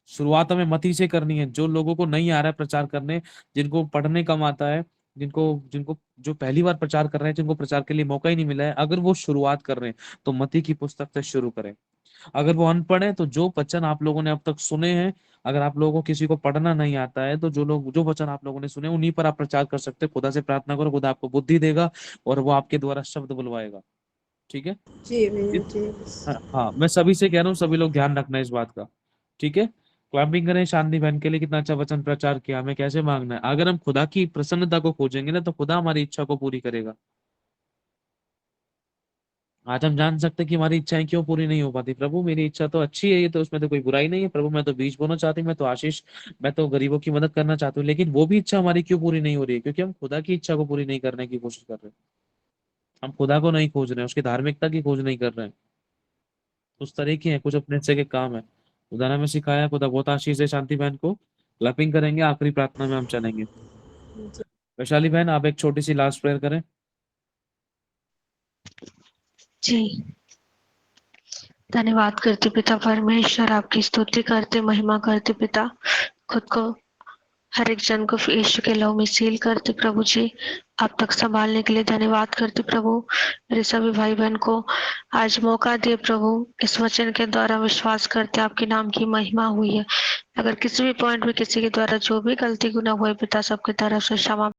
शुरुआत हमें मती से करनी है। जो लोगों को नहीं आ रहा है प्रचार करने, जिनको पढ़ने कम आता है, जिनको जिनको जो पहली बार प्रचार कर रहे हैं, जिनको प्रचार के लिए मौका ही नहीं मिला है, अगर वो शुरुआत कर रहे हैं तो मती की पुस्तक से शुरू करें। अगर वो अनपढ़ है तो जो वचन आप लोगों ने अब तक सुने हैं, अगर आप लोगों को किसी को पढ़ना नहीं आता है, तो जो वचन आप लोगों ने सुने उन्हीं पर आप प्रचार कर सकते हैं। खुदा से प्रार्थना करो, खुदा आपको बुद्धि देगा और वो आपके द्वारा शब्द बुलवाएगा। ठीक है। जी भैया इस- जी। हाँ हाँ, मैं सभी से कह रहा हूँ, सभी लोग ध्यान रखना इस बात का। ठीक है, क्लैपिंग करें शांति बहन के लिए, कितना अच्छा वचन प्रचार किया। हमें कैसे मांगना है? अगर हम खुदा की प्रसन्नता को खोजेंगे ना, तो खुदा हमारी इच्छा को पूरी करेगा। आज हम जान सकते हैं कि हमारी इच्छाएं क्यों पूरी नहीं हो पाती। प्रभु मेरी इच्छा तो अच्छी है, ये तो उसमें तो कोई बुराई नहीं है प्रभु, मैं तो बीज बोना चाहती हूँ, मैं तो आशीष, मैं तो गरीबों की मदद करना चाहती हूँ, लेकिन वो भी इच्छा हमारी क्यों पूरी नहीं हो रही है? क्योंकि हम खुदा की इच्छा को पूरी नहीं करने की कोशिश कर रहे हैं। हम खुदा को नहीं खोज रहे हैं, उसकी धार्मिकता की खोज नहीं कर रहे हैं। उस तरह की है, कुछ अपने हिस्से के काम है। खुदा ने हमें सिखाया, खुदा बहुत आशीष है शांति बहन को। क्लैपिंग करेंगे, आखिरी प्रार्थना में हम चलेंगे। वैशाली बहन, आप एक छोटी सी लास्ट प्रेयर करें। जी, धन्यवाद करते पिता परमेश्वर, आपकी स्तुति करते, महिमा करते पिता। खुद को हर एक जन को यीशु के लहू में सील करते प्रभु जी। आप तक संभालने के लिए धन्यवाद करते प्रभु। मेरे सभी भाई बहन को आज मौका दिए प्रभु, इस वचन के द्वारा विश्वास करते आपके नाम की महिमा हुई है। अगर किसी भी पॉइंट में किसी के द्वारा जो भी गलती गुनाह हुए पिता, सबके तरफ से क्षमा